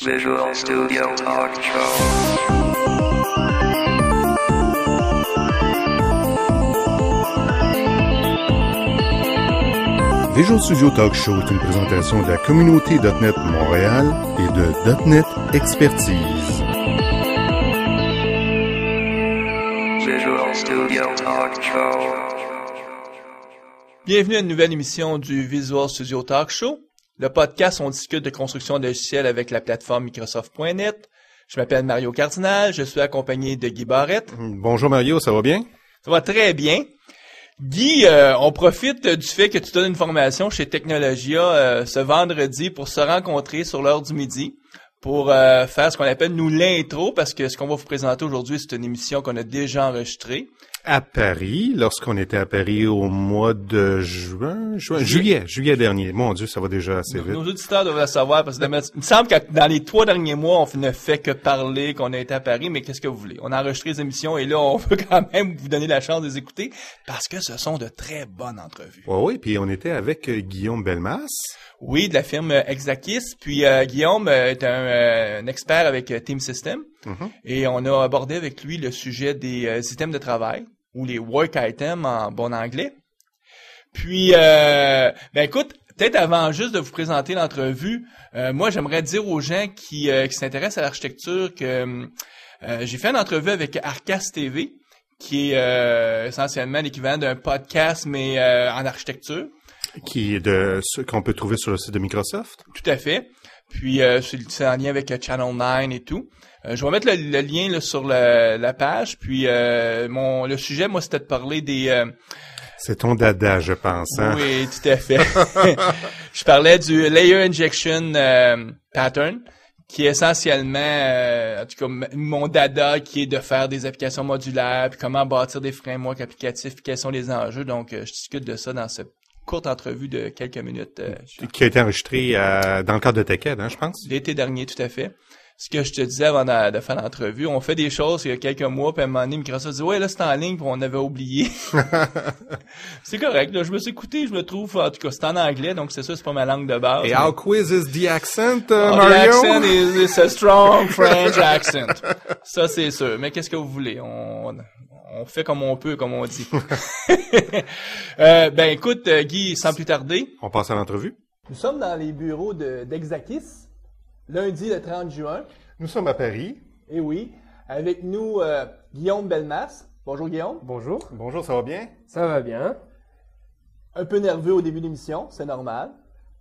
Visual Studio Talk Show. Visual Studio Talk Show est une présentation de la communauté .NET Montréal et de .NET Expertise. Visual Studio Talk Show. Bienvenue à une nouvelle émission du Visual Studio Talk Show. Le podcast, on discute de construction de logiciels avec la plateforme Microsoft.net. Je m'appelle Mario Cardinal, je suis accompagné de Guy Barrette. Bonjour Mario, ça va bien? Ça va très bien. Guy, on profite du fait que tu donnes une formation chez Technologia ce vendredi pour se rencontrer sur l'heure du midi pour faire ce qu'on appelle nous l'intro, parce que ce qu'on va vous présenter aujourd'hui, c'est une émission qu'on a déjà enregistrée. À Paris, lorsqu'on était à Paris au mois de juillet dernier. Mon Dieu, ça va déjà assez vite. Nos auditeurs doivent le savoir, parce que il me semble que dans les 3 derniers mois, on ne fait que parler qu'on a été à Paris, mais qu'est-ce que vous voulez? On a enregistré les émissions et là, on veut quand même vous donner la chance de les écouter, parce que ce sont de très bonnes entrevues. Oui, puis on était avec Guillaume Belmas. Oui, de la firme Exacis. Puis Guillaume est un expert avec Team System. Et on a abordé avec lui le sujet des items de travail, ou les work items en bon anglais. Puis, écoute, peut-être avant juste de vous présenter l'entrevue, moi j'aimerais dire aux gens qui s'intéressent à l'architecture que j'ai fait une entrevue avec Arcas TV, qui est essentiellement l'équivalent d'un podcast, mais en architecture. Qui est de ce qu'on peut trouver sur le site de Microsoft. Tout à fait. Puis c'est en lien avec Channel 9 et tout. Je vais mettre le lien là, sur la page. Puis le sujet, moi, c'était de parler des... C'est ton dada, je pense. Hein? Oui, tout à fait. Je parlais du Layer Injection Pattern, qui est essentiellement, en tout cas, mon dada, qui est de faire des applications modulaires, puis comment bâtir des frameworks applicatifs, puis quels sont les enjeux. Donc, je discute de ça dans cette courte entrevue de quelques minutes. Qui a été enregistrée dans le cadre de TechEd, hein, je pense. L'été dernier, tout à fait. Ce que je te disais avant de faire l'entrevue, on fait des choses il y a quelques mois, puis à un moment donné, Microsoft dit « Ouais, là, c'est en ligne, puis on avait oublié. » C'est correct, là, je me suis écouté, je me trouve, en tout cas, c'est en anglais, donc c'est ça, c'est pas ma langue de base. Et how quiz is the accent, Mario? Mario? The accent is a strong French accent. Ça, c'est sûr. Mais qu'est-ce que vous voulez? On fait comme on peut, comme on dit. Écoute, Guy, sans plus tarder. On passe à l'entrevue. Nous sommes dans les bureaux d'Exakis, lundi le 30 juin. Nous sommes à Paris. Eh oui. Avec nous, Guillaume Belmas. Bonjour, Guillaume. Bonjour. Bonjour, ça va bien? Ça va bien. Un peu nerveux au début de l'émission, c'est normal.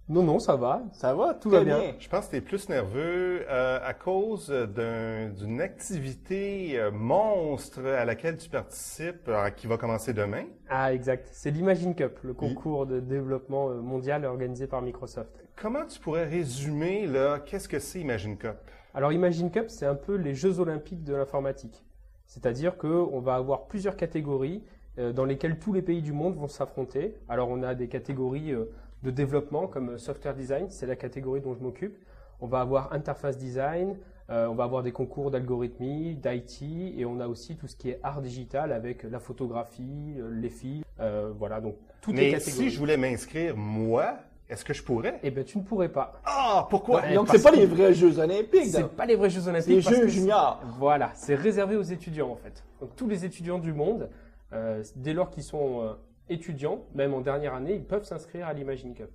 Non, ça va. Ça va, tout va bien. Je pense que tu es plus nerveux à cause d'une activité monstre à laquelle tu participes, qui va commencer demain. Ah, exact. C'est l'Imagine Cup, le concours de développement mondial organisé par Microsoft. Comment tu pourrais résumer, là, qu'est-ce que c'est Imagine Cup? Alors, Imagine Cup, c'est un peu les Jeux Olympiques de l'informatique. C'est-à-dire qu'on va avoir plusieurs catégories dans lesquelles tous les pays du monde vont s'affronter. Alors, on a des catégories de développement comme software design, c'est la catégorie dont je m'occupe. On va avoir interface design, on va avoir des concours d'algorithmie, d'IT, et on a aussi tout ce qui est art digital avec la photographie, les films, voilà, donc toutes les catégories. Mais si je voulais m'inscrire, moi, est-ce que je pourrais? Eh bien, tu ne pourrais pas. Ah, pourquoi? Donc, c'est pas les vrais Jeux Olympiques. C'est pas les vrais Jeux Olympiques. C'est les Jeux juniors. Voilà, c'est réservé aux étudiants, en fait. Donc, tous les étudiants du monde, dès lors qu'ils sont étudiants, même en dernière année, ils peuvent s'inscrire à l'Imagine Cup.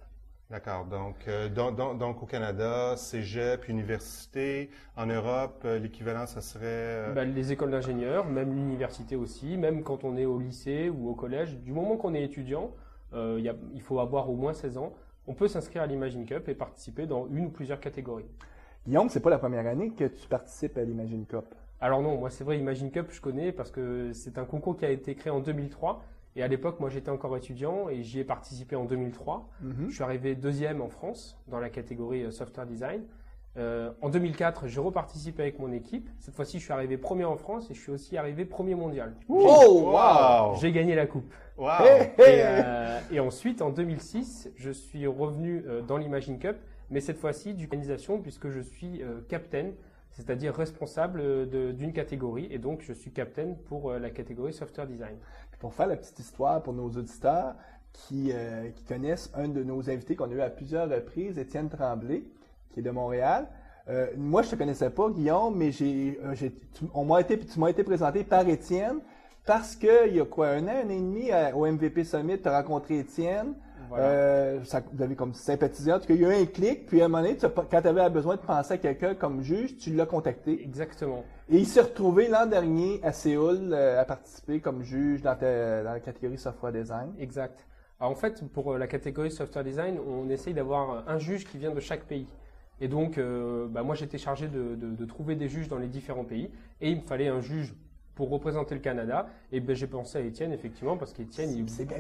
D'accord. Donc au Canada, cégep, université. En Europe, l'équivalent, ça serait... Les écoles d'ingénieurs, même l'université aussi, même quand on est au lycée ou au collège. Du moment qu'on est étudiant, il faut avoir au moins 16 ans. On peut s'inscrire à l'Imagine Cup et participer dans une ou plusieurs catégories. Guillaume, c'est pas la première année que tu participes à l'Imagine Cup. Alors non, moi c'est vrai, Imagine Cup, je connais parce que c'est un concours qui a été créé en 2003. Et à l'époque, moi, j'étais encore étudiant et j'y ai participé en 2003. Je suis arrivé deuxième en France dans la catégorie software design. En 2004, j'ai reparticipé avec mon équipe. Cette fois-ci, je suis arrivé premier en France et je suis aussi arrivé premier mondial. Oh, wow! J'ai gagné la coupe. Wow! Et ensuite, en 2006, je suis revenu dans l'Imagine Cup, mais cette fois-ci d'organisation puisque je suis captain, c'est-à-dire responsable d'une catégorie. Et donc, je suis captain pour la catégorie software design. Pour faire la petite histoire pour nos auditeurs qui connaissent un de nos invités qu'on a eu à plusieurs reprises, Étienne Tremblay, qui est de Montréal. Moi, je te connaissais pas, Guillaume, mais tu m'as été présenté par Étienne parce que il y a quoi, un an et demi au MVP Summit, tu as rencontré Étienne. Voilà. Vous avez comme sympathisé. En tout cas, il y a eu un clic, puis à un moment donné, quand tu avais besoin de penser à quelqu'un comme juge, tu l'as contacté. Exactement. Et il s'est retrouvé l'an dernier à Séoul à participer comme juge dans la catégorie Software Design. Exact. Alors, en fait, pour la catégorie Software Design, on essaye d'avoir un juge qui vient de chaque pays. Et donc, moi, j'étais chargé de trouver des juges dans les différents pays. Et il me fallait un juge pour représenter le Canada. Et j'ai pensé à Étienne, effectivement, parce qu'Étienne... C'est bien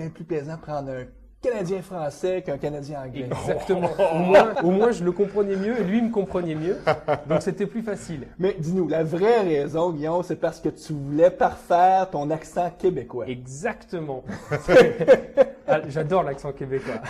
plus plaisant de prendre un Canadien français qu'un Canadien anglais. Exactement. Au moins, je le comprenais mieux et lui me comprenait mieux. Donc, c'était plus facile. Mais dis-nous, la vraie raison, Guillaume, c'est parce que tu voulais parfaire ton accent québécois. Exactement. J'adore l'accent québécois.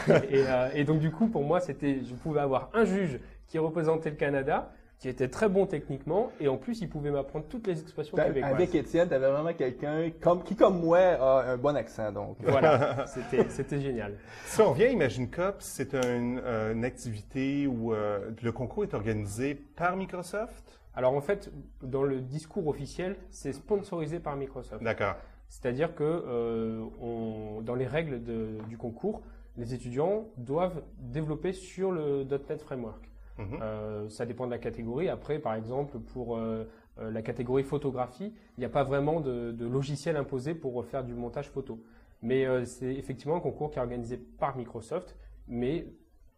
Et donc, du coup, pour moi, je pouvais avoir un juge qui représentait le Canada, qui était très bon techniquement, et en plus, il pouvait m'apprendre toutes les expressions québécoises. Avec Étienne, tu avais vraiment quelqu'un qui, comme moi, a un bon accent. Donc. Voilà, c'était génial. Si on revient à Imagine Cup, c'est une activité où le concours est organisé par Microsoft? Alors en fait, dans le discours officiel, c'est sponsorisé par Microsoft. D'accord. C'est-à-dire que dans les règles du concours, les étudiants doivent développer sur le .NET Framework. Ça dépend de la catégorie. Après, par exemple, pour la catégorie photographie, il n'y a pas vraiment de logiciel imposé pour faire du montage photo. Mais c'est effectivement un concours qui est organisé par Microsoft, mais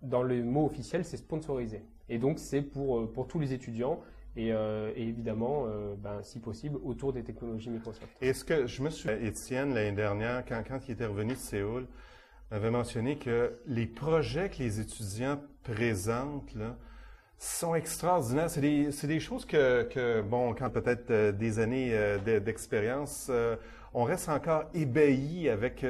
dans le mot officiel, c'est sponsorisé. Et donc, c'est pour tous les étudiants et évidemment, si possible, autour des technologies Microsoft. Est-ce que je me souviens, Étienne, l'année dernière, quand il était revenu de Séoul, avait mentionné que les projets que les étudiants présentent là, sont extraordinaires. C'est des choses quand peut-être des années d'expérience, on reste encore ébahi avec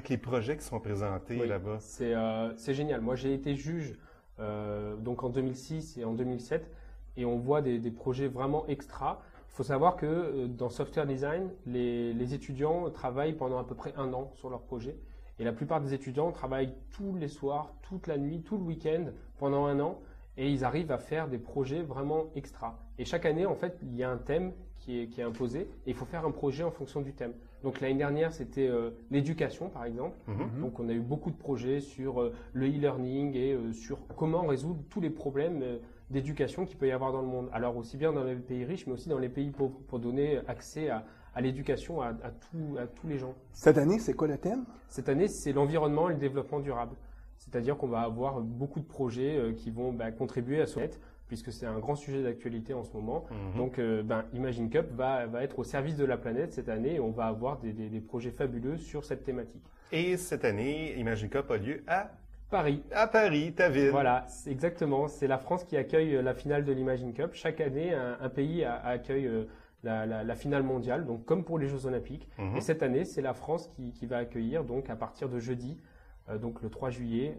les projets qui sont présentés là-bas. C'est génial. Moi, j'ai été juge donc en 2006 et en 2007, et on voit des projets vraiment extra. Il faut savoir que dans Software Design, les étudiants travaillent pendant à peu près 1 an sur leur projet. Et la plupart des étudiants travaillent tous les soirs, toute la nuit, tout le week-end pendant 1 an. Et ils arrivent à faire des projets vraiment extra. Et chaque année, en fait, il y a un thème qui est imposé et il faut faire un projet en fonction du thème. Donc l'année dernière, c'était l'éducation, par exemple. Donc on a eu beaucoup de projets sur le e-learning et sur comment résoudre tous les problèmes d'éducation qu'il peut y avoir dans le monde. Alors aussi bien dans les pays riches, mais aussi dans les pays pauvres, pour donner accès à l'éducation à tous les gens. Cette année, c'est quoi le thème? Cette année, c'est l'environnement et le développement durable. C'est-à-dire qu'on va avoir beaucoup de projets qui vont contribuer à ce net, puisque c'est un grand sujet d'actualité en ce moment. Donc, Imagine Cup va être au service de la planète cette année et on va avoir des projets fabuleux sur cette thématique. Et cette année, Imagine Cup a lieu à Paris. À Paris, ta ville. Voilà, exactement. C'est la France qui accueille la finale de l'Imagine Cup. Chaque année, un pays accueille la finale mondiale, donc comme pour les Jeux Olympiques. Et cette année, c'est la France qui va accueillir, donc à partir de jeudi, donc le 3 juillet,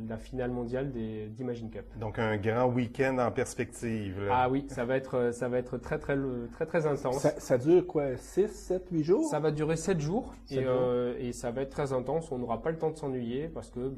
la finale mondiale d'Imagine Cup. Donc un grand week-end en perspective. Là. Ah oui, ça va être très intense. Ça dure quoi, 6, 7, 8 jours? Ça va durer 7 jours et ça va être très intense. On n'aura pas le temps de s'ennuyer parce que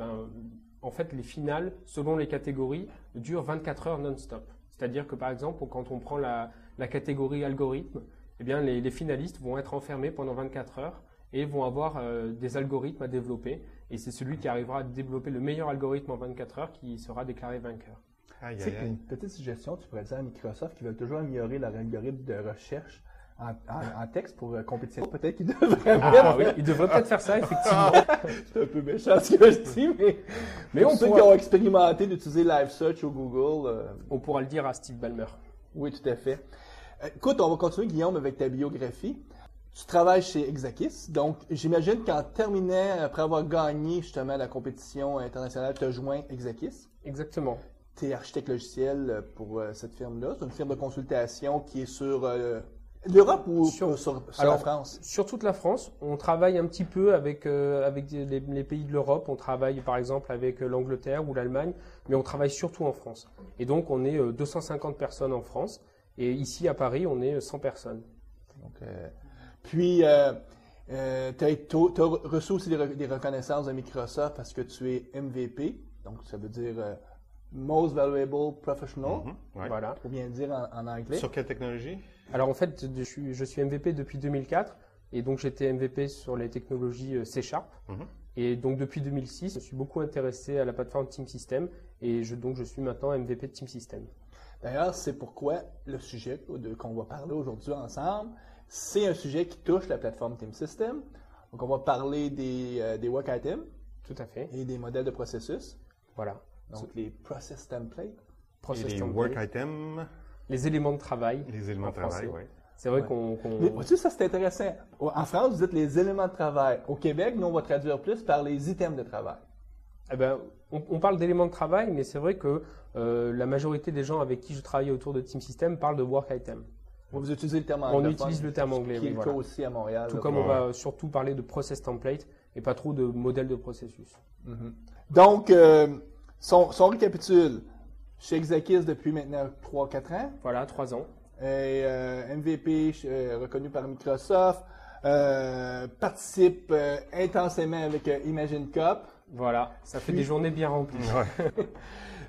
en fait les finales, selon les catégories, durent 24 heures non-stop. C'est-à-dire que par exemple, quand on prend la catégorie algorithme, eh bien les finalistes vont être enfermés pendant 24 heures et vont avoir des algorithmes à développer. Et c'est celui qui arrivera à développer le meilleur algorithme en 24 heures qui sera déclaré vainqueur. Une petite suggestion, tu pourrais dire à Microsoft qui veulent toujours améliorer leur algorithme de recherche en texte pour compétition. Peut-être qu'ils devraient ils devraient peut-être faire ça, effectivement. C'est un peu méchant ce que je dis, mais on ceux qui ont expérimenté d'utiliser Live Search au Google. On pourra le dire à Steve Ballmer. Oui, tout à fait. Écoute, on va continuer, Guillaume, avec ta biographie. Tu travailles chez Exakis, donc j'imagine qu'en terminant, après avoir gagné justement la compétition internationale, tu as joint Exakis. Exactement. Tu es architecte logiciel pour cette firme-là. C'est une firme de consultation qui est sur l'Europe ou sur la France? Sur toute la France. On travaille un petit peu avec les pays de l'Europe. On travaille par exemple avec l'Angleterre ou l'Allemagne, mais on travaille surtout en France. Et donc on est 250 personnes en France. Et ici à Paris, on est 100 personnes. Donc, puis, tu as reçu aussi des reconnaissances de Microsoft parce que tu es MVP. Donc, ça veut dire Most Valuable Professional, Ouais. Voilà. pour bien dire en anglais. Sur quelle technologie? Alors en fait, je suis MVP depuis 2004 et donc j'étais MVP sur les technologies C#. Et donc depuis 2006, je suis beaucoup intéressé à la plateforme Team System et donc je suis maintenant MVP de Team System. D'ailleurs, c'est pourquoi le sujet qu'on va parler aujourd'hui ensemble, c'est un sujet qui touche la plateforme Team System. Donc on va parler des work items Tout à fait. et des modèles de processus. Voilà. Donc les process templates. Et Process les template. work items, Les éléments de travail. les éléments en de travail, français. oui. C'est vrai Ouais. qu'on... Mais vois-tu, ça c'est intéressant. En France, vous dites les éléments de travail. Au Québec, nous on va traduire plus par les items de travail. Eh ben, on parle d'éléments de travail, mais c'est vrai que la majorité des gens avec qui je travaille autour de Team System parlent de work item. Vous utilisez le terme On anglophone. utilise le terme anglais, Qui est oui, le voilà. cas aussi à Montréal. Tout là. comme on va surtout parler de process template et pas trop de modèle de processus. Donc, son récapitule. Chez Exakis depuis maintenant 3-4 ans. Voilà, 3 ans. Et, MVP reconnu par Microsoft. Participe intensément avec Imagine Cup. Voilà, ça fait des journées bien remplies. Ouais.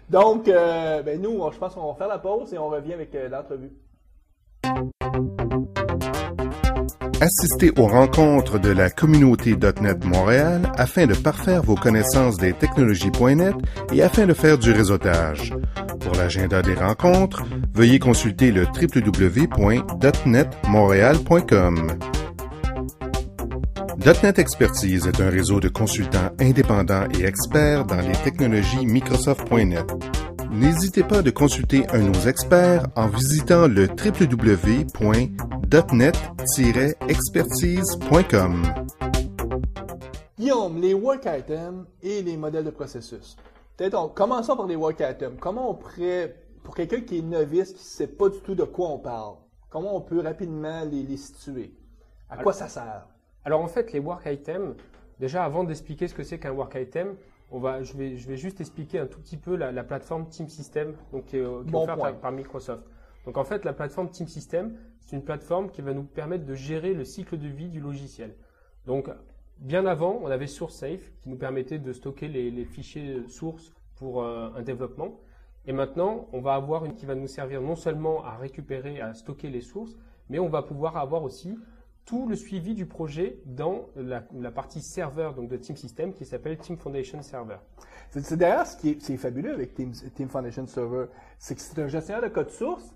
Donc, nous, je pense qu'on va faire la pause et on revient avec l'entrevue. Assistez aux rencontres de la communauté .NET Montréal afin de parfaire vos connaissances des technologies.net et afin de faire du réseautage. Pour l'agenda des rencontres, veuillez consulter le www.netmontréal.com. .NET Expertise est un réseau de consultants indépendants et experts dans les technologies Microsoft.net. N'hésitez pas de consulter un de nos experts en visitant le www.net-expertise.com. Guillaume, les work items et les modèles de processus. Peut-être commençons par les work items. Comment on pourrait, pour quelqu'un qui est novice, qui ne sait pas du tout de quoi on parle, comment on peut rapidement les situer? À quoi ça sert? Alors en fait, les work items, déjà avant d'expliquer ce que c'est qu'un work item, je vais juste expliquer un tout petit peu la plateforme Team System donc, qui est Bon offerte point. par Microsoft. Donc en fait, la plateforme Team System, c'est une plateforme qui va nous permettre de gérer le cycle de vie du logiciel. Donc bien avant, on avait SourceSafe qui nous permettait de stocker les fichiers sources pour un développement. Et maintenant, on va avoir une qui va nous servir non seulement à récupérer, à stocker les sources, mais on va pouvoir avoir aussi tout le suivi du projet dans la partie serveur donc de Team System qui s'appelle Team Foundation Server. C'est d'ailleurs ce qui est fabuleux avec Team Foundation Server, c'est que c'est un gestionnaire de code source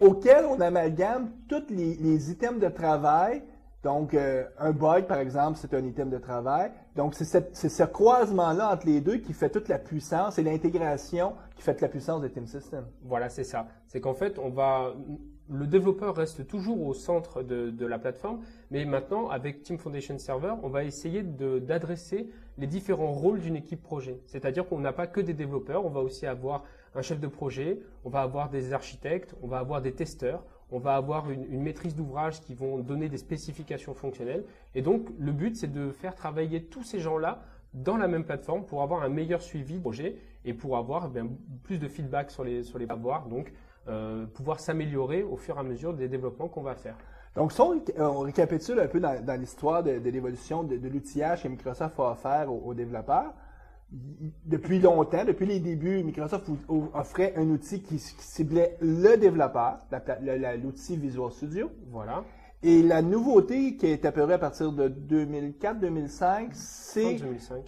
auquel on amalgame tous les items de travail. Donc, un bug, par exemple, c'est un item de travail. Donc, c'est ce croisement-là entre les deux qui fait toute la puissance et l'intégration qui fait toute la puissance de Team System. Voilà, c'est ça. C'est qu'en fait, le développeur reste toujours au centre de la plateforme, mais maintenant, avec Team Foundation Server, on va essayer d'adresser les différents rôles d'une équipe projet. C'est-à-dire qu'on n'a pas que des développeurs, on va aussi avoir un chef de projet, on va avoir des architectes, on va avoir des testeurs, on va avoir une maîtrise d'ouvrage qui vont donner des spécifications fonctionnelles. Et donc, le but, c'est de faire travailler tous ces gens-là dans la même plateforme pour avoir un meilleur suivi du projet et pour avoir plus de feedback sur les avoirs, donc pouvoir s'améliorer au fur et à mesure des développements qu'on va faire. Donc, si on récapitule un peu dans l'histoire de l'évolution de l'outillage que Microsoft a offert aux développeurs, depuis longtemps, depuis les débuts, Microsoft offrait un outil qui ciblait le développeur, l'outil Visual Studio. Voilà. Et la nouveauté qui est apparue à partir de 2004-2005, c'est 2005.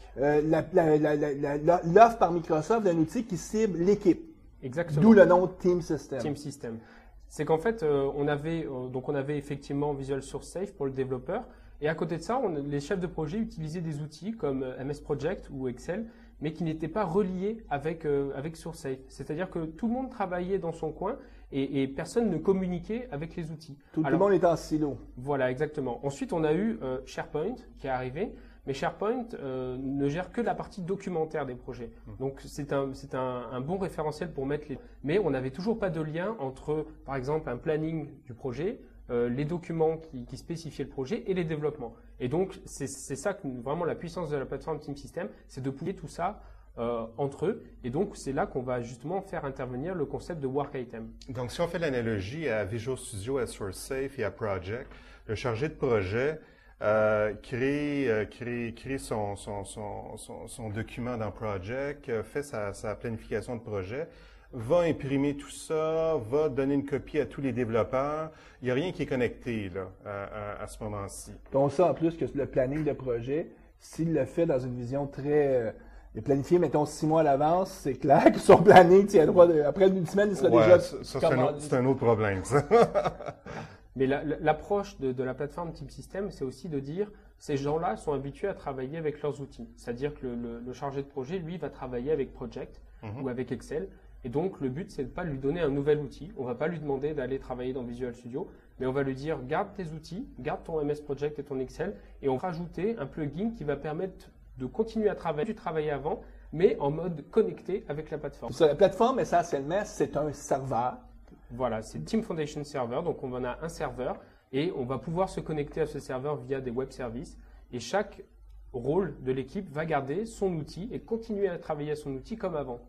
l'offre par Microsoft d'un outil qui cible l'équipe. Exactement. D'où le nom de Team System. Team System. C'est qu'en fait, on avait effectivement Visual Source Safe pour le développeur. Et à côté de ça, les chefs de projet utilisaient des outils comme MS Project ou Excel, mais qui n'étaient pas reliés avec SourceSafe. C'est-à-dire que tout le monde travaillait dans son coin et personne ne communiquait avec les outils. Tout le monde était en silo. Voilà, exactement. Ensuite, on a eu SharePoint qui est arrivé, mais SharePoint ne gère que la partie documentaire des projets. Donc, c'est un bon référentiel pour mettre les... Mais on n'avait toujours pas de lien entre, par exemple, un planning du projet, les documents qui spécifiaient le projet et les développements. Et donc, c'est ça que vraiment la puissance de la plateforme Team System, c'est de pouvoir tout ça entre eux. Et donc, c'est là qu'on va justement faire intervenir le concept de work item. Donc, si on fait l'analogie à Visual Studio, à SourceSafe et à Project, le chargé de projet crée son document dans Project, fait sa planification de projet, va imprimer tout ça, va donner une copie à tous les développeurs. Il n'y a rien qui est connecté là, à ce moment-ci. On sait en plus que le planning de projet, s'il le fait dans une vision très planifiée, mettons 6 mois à l'avance, c'est clair que son planning tient droit après une semaine, il sera déjà... C'est un autre problème, ça. Mais l'approche de la plateforme Team System, c'est aussi de dire ces gens-là sont habitués à travailler avec leurs outils. C'est-à-dire que le chargé de projet, lui, va travailler avec Project ou avec Excel. Et donc, le but, c'est de ne pas lui donner un nouvel outil. On ne va pas lui demander d'aller travailler dans Visual Studio, mais on va lui dire, garde tes outils, garde ton MS Project et ton Excel, et on va rajouter un plugin qui va permettre de continuer à travailler, du travail avant, mais en mode connecté avec la plateforme. La plateforme, essentiellement, c'est un serveur. Voilà, c'est Team Foundation Server, donc on en a un serveur, et on va pouvoir se connecter à ce serveur via des web services, et chaque rôle de l'équipe va garder son outil et continuer à travailler à son outil comme avant.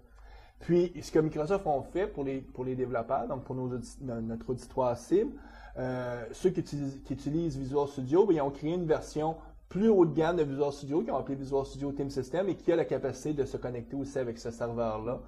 Puis, ce que Microsoft ont fait pour les développeurs, donc pour notre auditoire cible, ceux qui utilisent Visual Studio, ils ont créé une version plus haut de gamme de Visual Studio, qu'ils ont appelé Visual Studio Team System, et qui a la capacité de se connecter aussi avec ce serveur-là,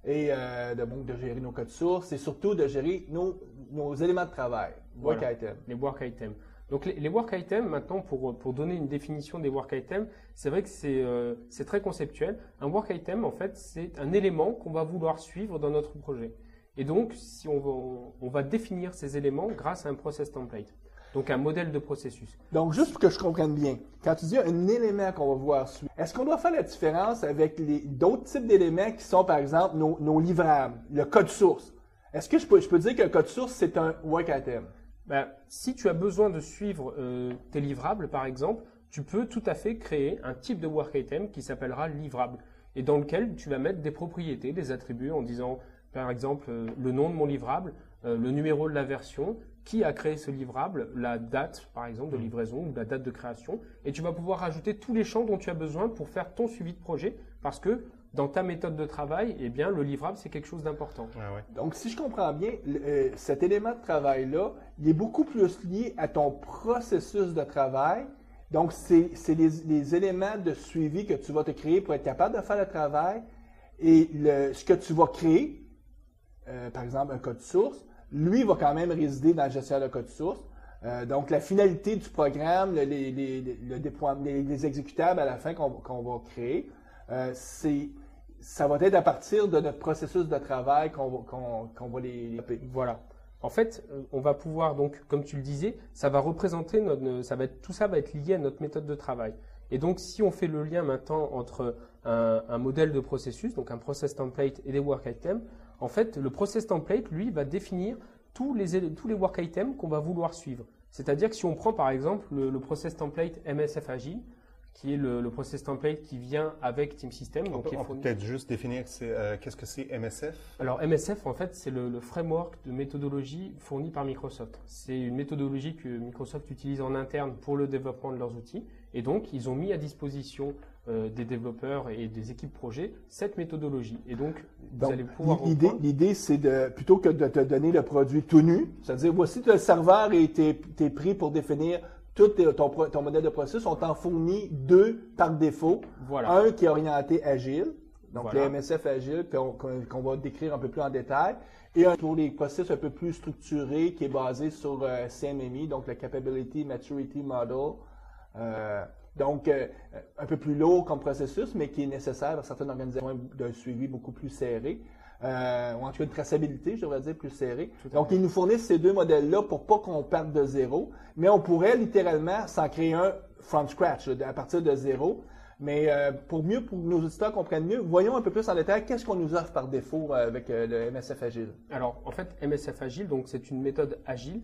et de gérer nos codes sources, et surtout de gérer nos éléments de travail, voilà, work items. Les work items. Donc les work items, maintenant, pour donner une définition des work items, c'est vrai que c'est très conceptuel. Un work item, en fait, c'est un élément qu'on va vouloir suivre dans notre projet. Et donc, si on va définir ces éléments grâce à un process template, donc un modèle de processus. Donc, juste pour que je comprenne bien, quand tu dis un élément qu'on va vouloir suivre, est-ce qu'on doit faire la différence avec d'autres types d'éléments qui sont, par exemple, nos livrables, le code source? Est-ce que je peux dire que le code source, c'est un work item? Si tu as besoin de suivre tes livrables, par exemple, tu peux tout à fait créer un type de work item qui s'appellera livrable et dans lequel tu vas mettre des propriétés, des attributs en disant, par exemple, le nom de mon livrable, le numéro de la version, qui a créé ce livrable, la date, par exemple, de livraison ou la date de création. Et tu vas pouvoir rajouter tous les champs dont tu as besoin pour faire ton suivi de projet parce que dans ta méthode de travail, eh bien, le livrable, c'est quelque chose d'important. Ah ouais. Donc, si je comprends bien, cet élément de travail-là, il est beaucoup plus lié à ton processus de travail. Donc, c'est les éléments de suivi que tu vas te créer pour être capable de faire le travail. Et ce que tu vas créer, par exemple, un code source, lui va quand même résider dans le gestionnaire de code source. Donc, la finalité du programme, le déploiement, les exécutables à la fin qu'on va créer, ça va être à partir de notre processus de travail qu'on va les... Voilà. En fait, on va pouvoir, donc, comme tu le disais, ça va représenter tout ça va être lié à notre méthode de travail. Et donc, si on fait le lien maintenant entre un modèle de processus, donc un process template et des work items, en fait, le process template, lui, va définir tous les work items qu'on va vouloir suivre. C'est-à-dire que si on prend, par exemple, le process template MSF Agile, qui est le process template qui vient avec Team System. On peut peut-être juste définir qu'est-ce que c'est MSF? Alors MSF, en fait, c'est le framework de méthodologie fourni par Microsoft. C'est une méthodologie que Microsoft utilise en interne pour le développement de leurs outils. Et donc, ils ont mis à disposition des développeurs et des équipes projet cette méthodologie. Et donc, vous allez pouvoir... L'idée, c'est plutôt que de te donner le produit tout nu, c'est-à-dire, voici le serveur et t'es pris pour définir tout ton modèle de processus, on t'en fournit 2 par défaut. Voilà. Un qui est orienté agile, donc voilà. le MSF agile, qu'on va décrire un peu plus en détail, et un pour les processus un peu plus structurés qui est basé sur CMMI, donc le Capability Maturity Model. Donc, un peu plus lourd comme processus, mais qui est nécessaire dans certaines organisations d'un suivi beaucoup plus serré. Ou en tout cas une traçabilité, je devrais dire, plus serrée. Donc, ils nous fournissent ces 2 modèles-là pour pas qu'on parte de zéro, mais on pourrait littéralement s'en créer un from scratch, à partir de zéro. Mais pour que nos auditeurs comprennent mieux, voyons un peu plus en détail qu'est-ce qu'on nous offre par défaut avec le MSF Agile. Alors, en fait, MSF Agile, donc c'est une méthode agile,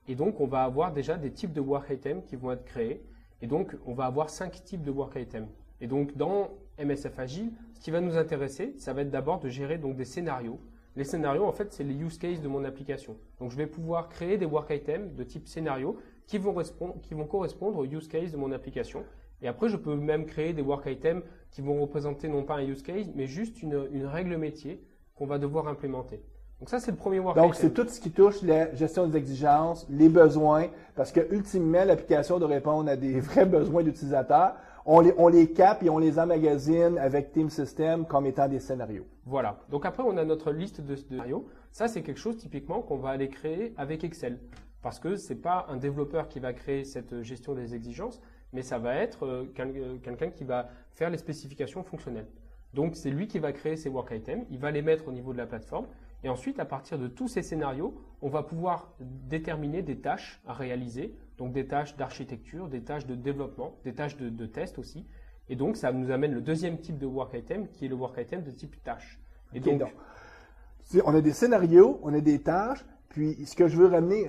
et donc on va avoir déjà des types de work items qui vont être créés, et donc on va avoir 5 types de work items. Et donc, dans MSF Agile, ce qui va nous intéresser, ça va être d'abord de gérer donc des scénarios. Les scénarios, en fait, c'est les use cases de mon application. Donc, je vais pouvoir créer des work items de type scénario qui vont correspondre aux use cases de mon application. Et après, je peux même créer des work items qui vont représenter non pas un use case, mais juste une règle métier qu'on va devoir implémenter. Donc ça, c'est le premier work Donc, item. c'est tout ce qui touche la gestion des exigences, les besoins, parce que ultimement, l'application doit répondre à des vrais besoins d'utilisateurs. On les capte et on les emmagasine avec Team System comme étant des scénarios. Voilà. Donc après, on a notre liste de scénarios. Ça, c'est quelque chose typiquement qu'on va aller créer avec Excel. Parce que c'est pas un développeur qui va créer cette gestion des exigences, mais ça va être quelqu'un qui va faire les spécifications fonctionnelles. Donc, c'est lui qui va créer ces work items. Il va les mettre au niveau de la plateforme. Et ensuite, à partir de tous ces scénarios, on va pouvoir déterminer des tâches à réaliser. Donc, des tâches d'architecture, des tâches de développement, des tâches de test aussi. Et donc, ça nous amène le deuxième type de work item, qui est le work item de type tâche. Et Okay, donc, on a des scénarios, on a des tâches, puis ce que je veux ramener,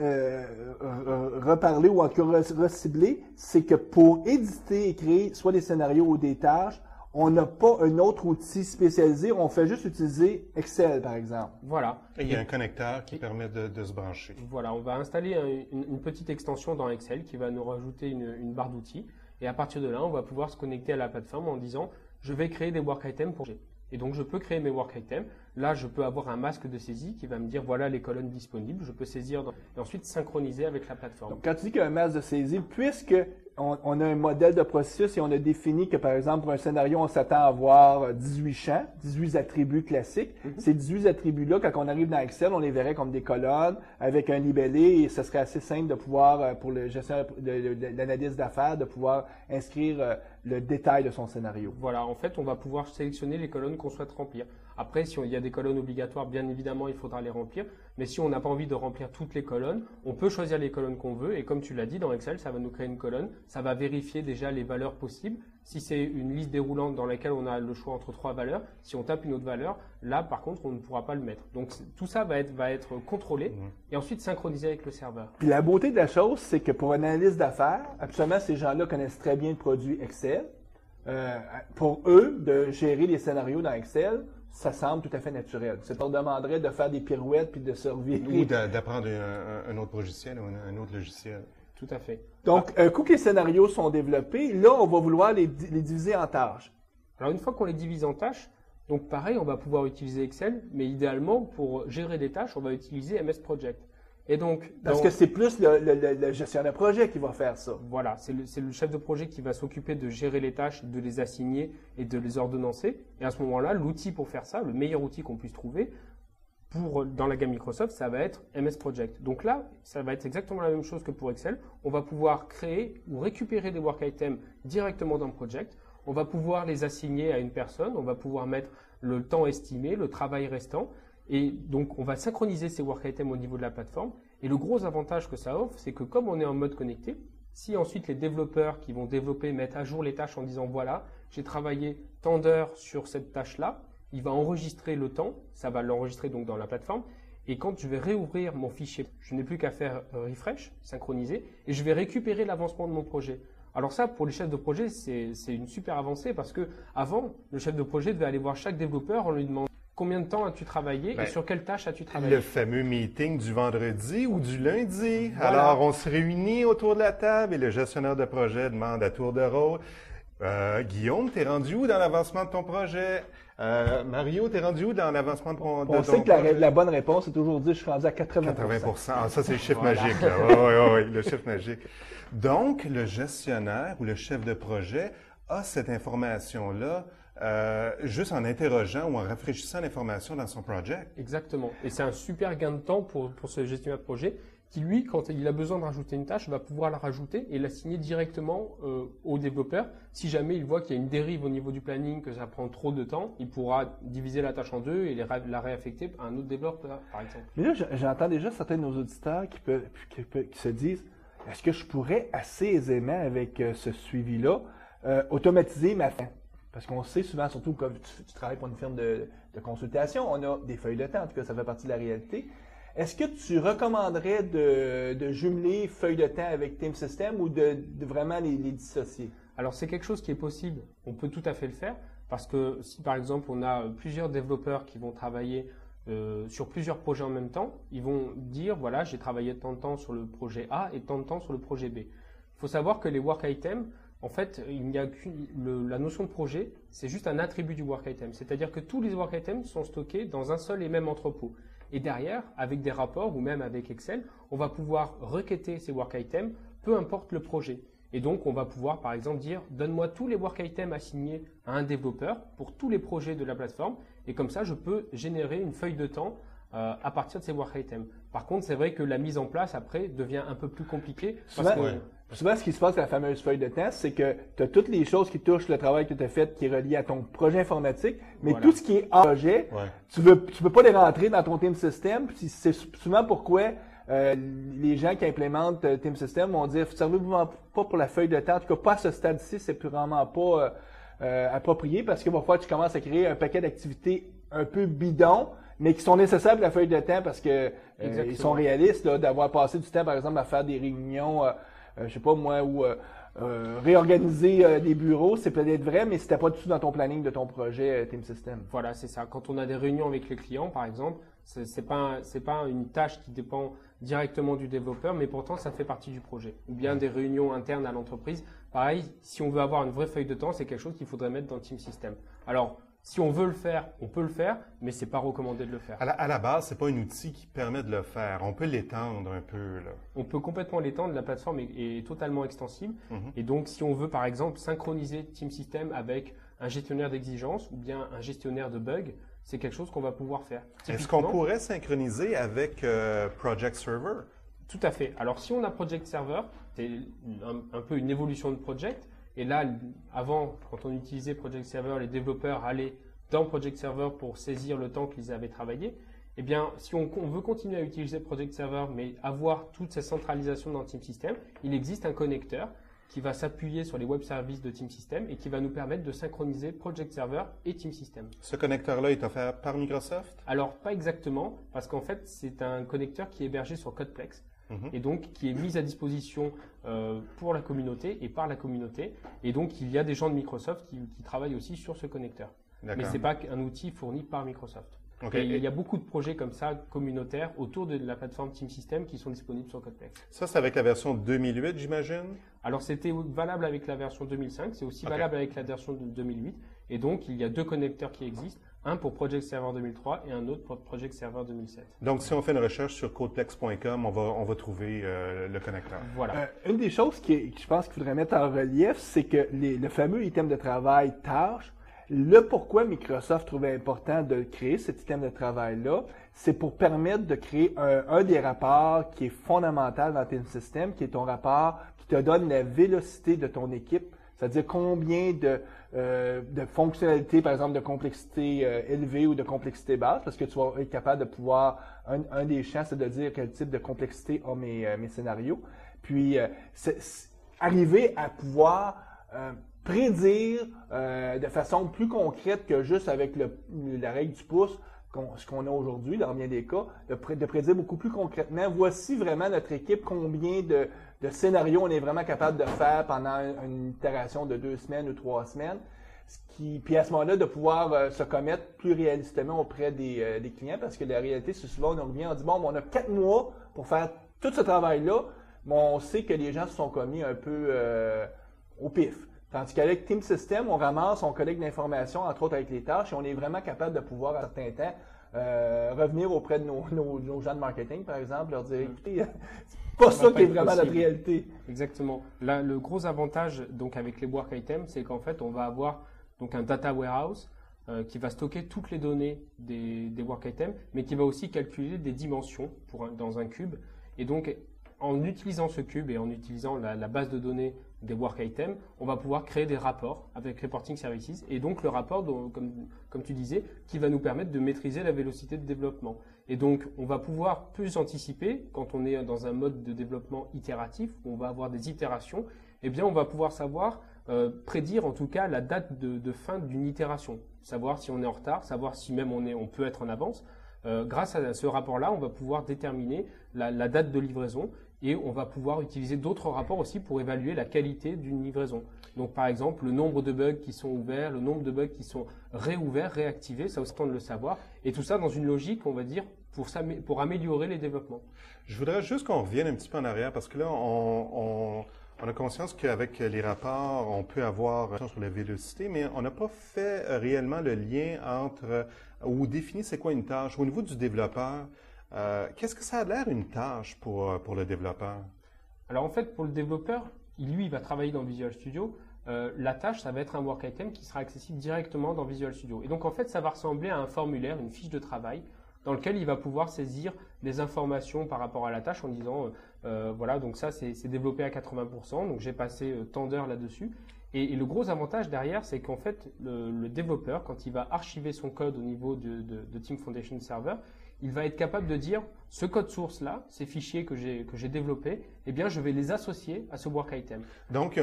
reparler ou en tout cas recibler, c'est que pour éditer et créer soit des scénarios ou des tâches, on n'a pas un autre outil spécialisé, on fait juste utiliser Excel, par exemple. Voilà. Et il y a un connecteur qui permet de se brancher. Voilà, on va installer une petite extension dans Excel qui va nous rajouter une barre d'outils. Et à partir de là, on va pouvoir se connecter à la plateforme en disant « Je vais créer des work items pour G ». Et donc, je peux créer mes work items. Là, je peux avoir un masque de saisie qui va me dire « Voilà les colonnes disponibles ». Je peux saisir et ensuite synchroniser avec la plateforme. Donc, quand tu dis qu'il y a un masque de saisie, puisque on a un modèle de processus et on a défini que, par exemple, pour un scénario, on s'attend à avoir 18 champs, 18 attributs classiques. Ces 18 attributs-là, quand on arrive dans Excel, on les verrait comme des colonnes avec un libellé et ce serait assez simple de pouvoir, pour le gestionnaire de l'analyse d'affaires, de pouvoir inscrire le détail de son scénario. Voilà, en fait, on va pouvoir sélectionner les colonnes qu'on souhaite remplir. Après, si il y a des colonnes obligatoires, bien évidemment, il faudra les remplir. Mais si on n'a pas envie de remplir toutes les colonnes, on peut choisir les colonnes qu'on veut. Et comme tu l'as dit, dans Excel, ça va nous créer une colonne. Ça va vérifier déjà les valeurs possibles. Si c'est une liste déroulante dans laquelle on a le choix entre 3 valeurs, si on tape une autre valeur, là, par contre, on ne pourra pas le mettre. Donc, tout ça va être contrôlé et ensuite synchronisé avec le serveur. Puis la beauté de la chose, c'est que pour une analyse d'affaires, absolument, ces gens-là connaissent très bien le produit Excel. Pour eux, de gérer les scénarios dans Excel, ça semble tout à fait naturel. Ça leur demanderait de faire des pirouettes puis de survivre. Ou d'apprendre un autre logiciel ou un autre logiciel. Tout à fait. Donc, un coup que les scénarios sont développés, là, on va vouloir les diviser en tâches. Alors, une fois qu'on les divise en tâches, donc pareil, on va pouvoir utiliser Excel, mais idéalement, pour gérer des tâches, on va utiliser MS Project. Et donc, parce que c'est plus le gestionnaire de projet qui va faire ça. Voilà, c'est le chef de projet qui va s'occuper de gérer les tâches, de les assigner et de les ordonnancer. Et à ce moment-là, l'outil pour faire ça, le meilleur outil qu'on puisse trouver, dans la gamme Microsoft, ça va être MS Project. Donc là, ça va être exactement la même chose que pour Excel. On va pouvoir créer ou récupérer des work items directement dans Project. On va pouvoir les assigner à une personne. On va pouvoir mettre le temps estimé, le travail restant. Et donc, on va synchroniser ces work items au niveau de la plateforme. Et le gros avantage que ça offre, c'est que comme on est en mode connecté, si ensuite les développeurs qui vont développer mettent à jour les tâches en disant voilà, j'ai travaillé tant d'heures sur cette tâche-là, il va enregistrer le temps, ça va l'enregistrer donc dans la plateforme. Et quand je vais réouvrir mon fichier, je n'ai plus qu'à faire refresh, synchroniser, et je vais récupérer l'avancement de mon projet. Alors ça, pour les chefs de projet, c'est une super avancée parce que avant, le chef de projet devait aller voir chaque développeur en lui demandant combien de temps as-tu travaillé et sur quelle tâche as-tu travaillé? Le fameux meeting du vendredi ou du lundi. Voilà. Alors, on se réunit autour de la table et le gestionnaire de projet demande à tour de rôle Guillaume, t'es rendu où dans l'avancement de ton projet? Mario, t'es rendu où dans l'avancement de ton projet? On sait que la bonne réponse est toujours dire je suis rendu à 80%. 80%. Ah, ça, c'est le chiffre magique, là. Oui, le chiffre magique. Donc, le gestionnaire ou le chef de projet a cette information-là juste en interrogeant ou en rafraîchissant l'information dans son projet. Exactement. Et c'est un super gain de temps pour ce gestionnaire de projet qui, lui, quand il a besoin de rajouter une tâche, va pouvoir la rajouter et l'assigner directement au développeur. Si jamais il voit qu'il y a une dérive au niveau du planning, que ça prend trop de temps, il pourra diviser la tâche en deux et la réaffecter à un autre développeur, par exemple. Mais là, j'entends déjà certains de nos auditeurs qui se disent est-ce que je pourrais assez aisément, avec ce suivi-là, automatiser ma fin? Parce qu'on sait souvent, surtout quand tu travailles pour une firme de consultation, on a des feuilles de temps, en tout cas, ça fait partie de la réalité. Est-ce que tu recommanderais de jumeler feuilles de temps avec Team System ou de vraiment les dissocier? Alors, c'est quelque chose qui est possible. On peut tout à fait le faire parce que si, par exemple, on a plusieurs développeurs qui vont travailler sur plusieurs projets en même temps, ils vont dire, voilà, j'ai travaillé tant de temps sur le projet A et tant de temps sur le projet B. Il faut savoir que les work items, en fait, il n'y a la notion de projet, c'est juste un attribut du work item. C'est-à-dire que tous les work items sont stockés dans un seul et même entrepôt. Et derrière, avec des rapports ou même avec Excel, on va pouvoir requêter ces work items, peu importe le projet. Et donc, on va pouvoir, par exemple, dire « Donne-moi tous les work items assignés à un développeur pour tous les projets de la plateforme. » Et comme ça, je peux générer une feuille de temps à partir de ces work items. Par contre, c'est vrai que la mise en place, après, devient un peu plus compliquée. Souvent, ce qui se passe avec la fameuse feuille de temps, c'est que tu as toutes les choses qui touchent le travail que tu as fait qui est relié à ton projet informatique, mais tout ce qui est hors projet, tu peux pas les rentrer dans ton team system. C'est souvent pourquoi les gens qui implémentent Team System vont dire « Servez-vous pas pour la feuille de temps. En tout cas, pas à ce stade-ci, c'est plus vraiment pas approprié parce que parfois, tu commences à créer un paquet d'activités un peu bidons, mais qui sont nécessaires pour la feuille de temps parce que ils sont réalistes là, d'avoir passé du temps, par exemple, à faire des réunions, je sais pas moi, ou réorganiser des bureaux, c'est peut-être vrai, mais c'était pas du tout dans ton planning de ton projet Team System. Voilà, c'est ça. Quand on a des réunions avec les clients, par exemple, c'est pas une tâche qui dépend directement du développeur, mais pourtant ça fait partie du projet. Ou bien des réunions internes à l'entreprise. Pareil, si on veut avoir une vraie feuille de temps, c'est quelque chose qu'il faudrait mettre dans Team System. Alors, si on veut le faire, on peut le faire, mais c'est pas recommandé de le faire. À la base, c'est pas un outil qui permet de le faire. On peut l'étendre un peu, là. On peut complètement l'étendre. La plateforme est totalement extensible. Et donc, si on veut, par exemple, synchroniser Team System avec un gestionnaire d'exigences ou bien un gestionnaire de bugs, c'est quelque chose qu'on va pouvoir faire. Est-ce qu'on pourrait synchroniser avec Project Server? Tout à fait. Alors, si on a Project Server, c'est un peu une évolution de Project. Et là, avant, quand on utilisait Project Server, les développeurs allaient dans Project Server pour saisir le temps qu'ils avaient travaillé. Eh bien, si on veut continuer à utiliser Project Server, mais avoir toute cette centralisation dans Team System, il existe un connecteur qui va s'appuyer sur les web services de Team System et qui va nous permettre de synchroniser Project Server et Team System. Ce connecteur-là est offert par Microsoft? Alors, pas exactement, parce qu'en fait, c'est un connecteur qui est hébergé sur Codeplex. Et donc qui est mis à disposition pour la communauté et par la communauté. Et donc il y a des gens de Microsoft qui travaillent aussi sur ce connecteur. Mais ce n'est pas un outil fourni par Microsoft. Okay. Et il y a beaucoup de projets comme ça, communautaires, autour de la plateforme Team System qui sont disponibles sur Codeplex. Ça, c'est avec la version 2008, j'imagine? Alors c'était valable avec la version 2005, c'est aussi valable avec la version de 2008. Et donc il y a deux connecteurs qui existent. Un pour Project Server 2003 et un autre pour Project Server 2007. Donc, si on fait une recherche sur codeplex.com, on va trouver le connecteur. Voilà. Une des choses que je pense qu'il faudrait mettre en relief, c'est que le fameux item de travail tâche, le pourquoi Microsoft trouvait important de créer cet item de travail-là, c'est pour permettre de créer un des rapports qui est fondamental dans Team System, qui est ton rapport qui te donne la vélocité de ton équipe. C'est-à-dire combien de fonctionnalités, par exemple, de complexité élevée ou de complexité basse, parce que tu vas être capable de pouvoir, un des champs, c'est de dire quel type de complexité ont mes scénarios. Puis, arriver à pouvoir prédire de façon plus concrète que juste avec la règle du pouce, ce qu'on a aujourd'hui, dans bien des cas, de prédire beaucoup plus concrètement. Voici vraiment notre équipe, combien de scénarios on est vraiment capable de faire pendant une itération de 2 semaines ou 3 semaines. Puis à ce moment-là, de pouvoir se commettre plus réalistement auprès des clients, parce que la réalité, c'est souvent, on revient, on dit, bon, on a 4 mois pour faire tout ce travail-là, mais on sait que les gens se sont commis un peu au pif. Tandis qu'avec Team System, on ramasse, on collecte l'information, entre autres avec les tâches, et on est vraiment capable de pouvoir, à un certain temps, revenir auprès de nos gens de marketing, par exemple, leur dire, écoutez, c'est pas ça qui est vraiment notre réalité. Exactement. Là, le gros avantage, donc, avec les work items, c'est qu'en fait, on va avoir donc un data warehouse qui va stocker toutes les données des work items, mais qui va aussi calculer des dimensions dans un cube. Et donc, en utilisant ce cube et en utilisant la base de données des work items, on va pouvoir créer des rapports avec Reporting Services. Et donc, le rapport, comme tu disais, qui va nous permettre de maîtriser la vélocité de développement. Et donc, on va pouvoir plus anticiper, quand on est dans un mode de développement itératif, où on va avoir des itérations, eh bien, on va pouvoir savoir, prédire en tout cas la date de fin d'une itération. Savoir si on est en retard, savoir si même on peut être en avance. Grâce à ce rapport-là, on va pouvoir déterminer la date de livraison et on va pouvoir utiliser d'autres rapports aussi pour évaluer la qualité d'une livraison. Donc, par exemple, le nombre de bugs qui sont ouverts, le nombre de bugs qui sont réouverts, réactivés, ça aussi, on de le savoir. Et tout ça dans une logique, on va dire, pour améliorer les développements. Je voudrais juste qu'on revienne un petit peu en arrière parce que là, on a conscience qu'avec les rapports, on peut avoir sur la vélocité, mais on n'a pas fait réellement le lien entre ou définit c'est quoi une tâche. Au niveau du développeur, qu'est-ce que ça a l'air une tâche pour le développeur? Alors en fait, pour le développeur, lui, il va travailler dans Visual Studio. La tâche, ça va être un work item qui sera accessible directement dans Visual Studio. Et donc en fait, ça va ressembler à un formulaire, une fiche de travail, dans lequel il va pouvoir saisir des informations par rapport à la tâche en disant, voilà, donc ça c'est développé à 80%, donc j'ai passé tant d'heures là-dessus. Et le gros avantage derrière, c'est qu'en fait, le développeur, quand il va archiver son code au niveau de Team Foundation Server, il va être capable de dire, ce code source-là, ces fichiers que j'ai développés, eh bien, je vais les associer à ce work item. Donc,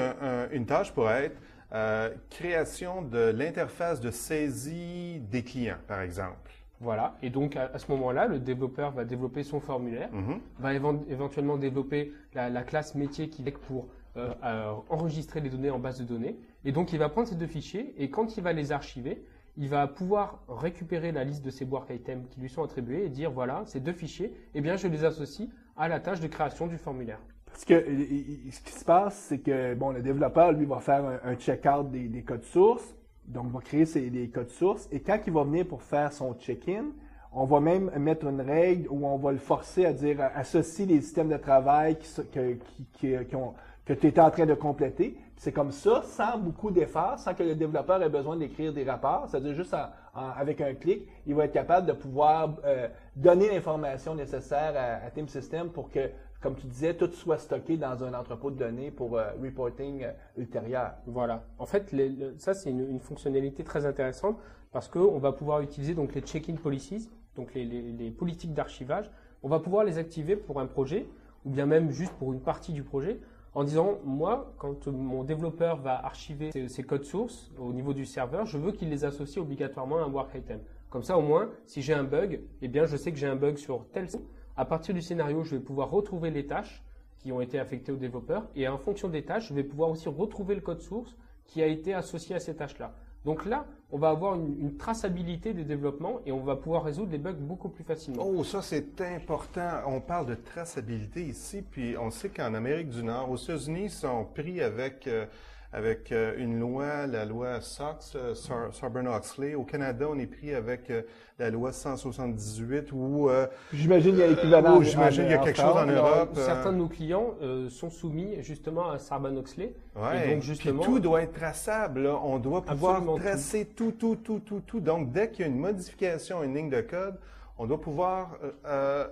une tâche pourrait être création de l'interface de saisie des clients, par exemple. Voilà, et donc à ce moment-là, le développeur va développer son formulaire, va éventuellement développer la classe métier qui est pour enregistrer les données en base de données. Et donc, il va prendre ces deux fichiers et quand il va les archiver, il va pouvoir récupérer la liste de ces work items qui lui sont attribués et dire, voilà, ces deux fichiers, eh bien, je les associe à la tâche de création du formulaire. Parce que ce qui se passe, c'est que bon, le développeur, lui, va faire un check-out des codes sources, donc va créer les codes sources, et quand il va venir pour faire son check-in, on va même mettre une règle où on va le forcer à dire, associe les systèmes de travail que tu étais en train de compléter. C'est comme ça, sans beaucoup d'efforts, sans que le développeur ait besoin d'écrire des rapports, c'est-à-dire juste avec un clic, il va être capable de pouvoir donner l'information nécessaire à Team System pour que, comme tu disais, tout soit stocké dans un entrepôt de données pour reporting ultérieur. Voilà. En fait, ça, c'est une fonctionnalité très intéressante parce qu'on va pouvoir utiliser donc les check-in policies, donc les politiques d'archivage. On va pouvoir les activer pour un projet ou bien même juste pour une partie du projet, en disant, moi, quand mon développeur va archiver ses codes sources au niveau du serveur, je veux qu'il les associe obligatoirement à un work item. Comme ça, au moins, si j'ai un bug, eh bien, je sais que j'ai un bug sur tel. À partir du scénario, je vais pouvoir retrouver les tâches qui ont été affectées au développeur et en fonction des tâches, je vais pouvoir aussi retrouver le code source qui a été associé à ces tâches-là. Donc là, on va avoir une traçabilité des développements et on va pouvoir résoudre les bugs beaucoup plus facilement. Oh, ça c'est important. On parle de traçabilité ici, puis on sait qu'en Amérique du Nord, aux États-Unis, ils sont pris avec une loi, la loi SOX, Sarbanes-Oxley. Au Canada, on est pris avec la loi 178 ou... j'imagine qu'il y a l'équivalent. J'imagine qu'il y a quelque chose en Europe. Certains de nos clients sont soumis justement à Sarbanes-Oxley. Ouais, et donc justement, puis tout doit être traçable. Là. On doit pouvoir tracer tout. Donc, dès qu'il y a une modification, une ligne de code, on doit pouvoir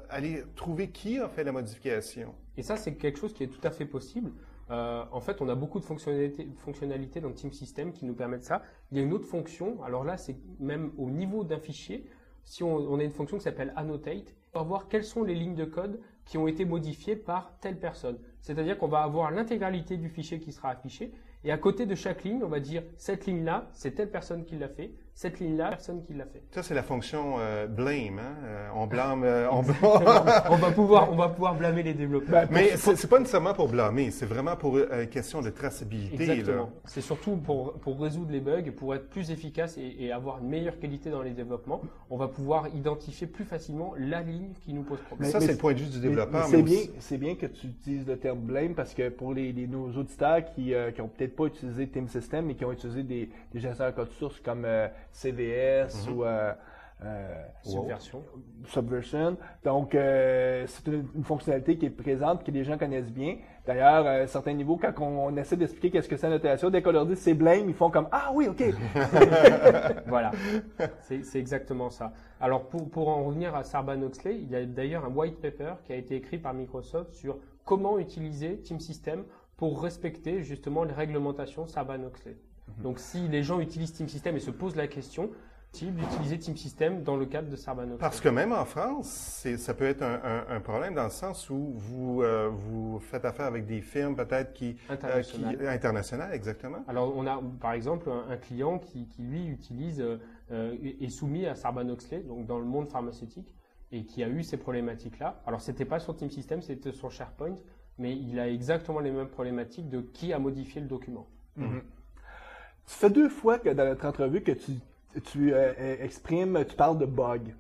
aller trouver qui a fait la modification. Et ça, c'est quelque chose qui est tout à fait possible. En fait, on a beaucoup de fonctionnalités dans Team System qui nous permettent ça. Il y a une autre fonction, alors là, c'est même au niveau d'un fichier. Si on a une fonction qui s'appelle Annotate, on va voir quelles sont les lignes de code qui ont été modifiées par telle personne. C'est-à-dire qu'on va avoir l'intégralité du fichier qui sera affiché. Et à côté de chaque ligne, on va dire cette ligne-là, c'est telle personne qui l'a fait. Cette ligne-là, personne qui l'a fait. Ça, c'est la fonction blame. Hein? On blâme. on va pouvoir blâmer les développeurs. Mais c'est pas nécessairement pour blâmer, c'est vraiment pour une question de traçabilité. Exactement. C'est surtout pour résoudre les bugs, pour être plus efficace et avoir une meilleure qualité dans les développements. On va pouvoir identifier plus facilement la ligne qui nous pose problème. Ça, c'est le point de vue du développeur. C'est bien que tu utilises le terme blame parce que pour nos auditeurs qui n'ont peut-être pas utilisé Team System mais qui ont utilisé des gesteurs de code source comme CVS ou Subversion. Donc, c'est une fonctionnalité qui est présente, que les gens connaissent bien. D'ailleurs, à un certain niveau, quand on essaie d'expliquer qu'est-ce que c'est la notation, dès qu'on leur dit c'est blame, ils font comme « Ah oui, OK! » Voilà, c'est exactement ça. Alors, pour en revenir à Sarbanes-Oxley, il y a d'ailleurs un white paper qui a été écrit par Microsoft sur comment utiliser Team System pour respecter justement les réglementations Sarbanes-Oxley. Donc, si les gens utilisent Team System et se posent la question, d'utiliser Team System dans le cadre de Sarbanes-Oxley. Parce que même en France, ça peut être un problème dans le sens où vous faites affaire avec des firmes peut-être internationales, exactement. Alors, on a par exemple un client qui lui utilise est soumis à Sarbanes-Oxley, donc dans le monde pharmaceutique, et qui a eu ces problématiques-là. Alors, c'était pas sur Team System, c'était sur SharePoint, mais il a exactement les mêmes problématiques de qui a modifié le document. Mm-hmm. Tu fais 2 fois que dans notre entrevue que tu exprimes, tu parles de bug.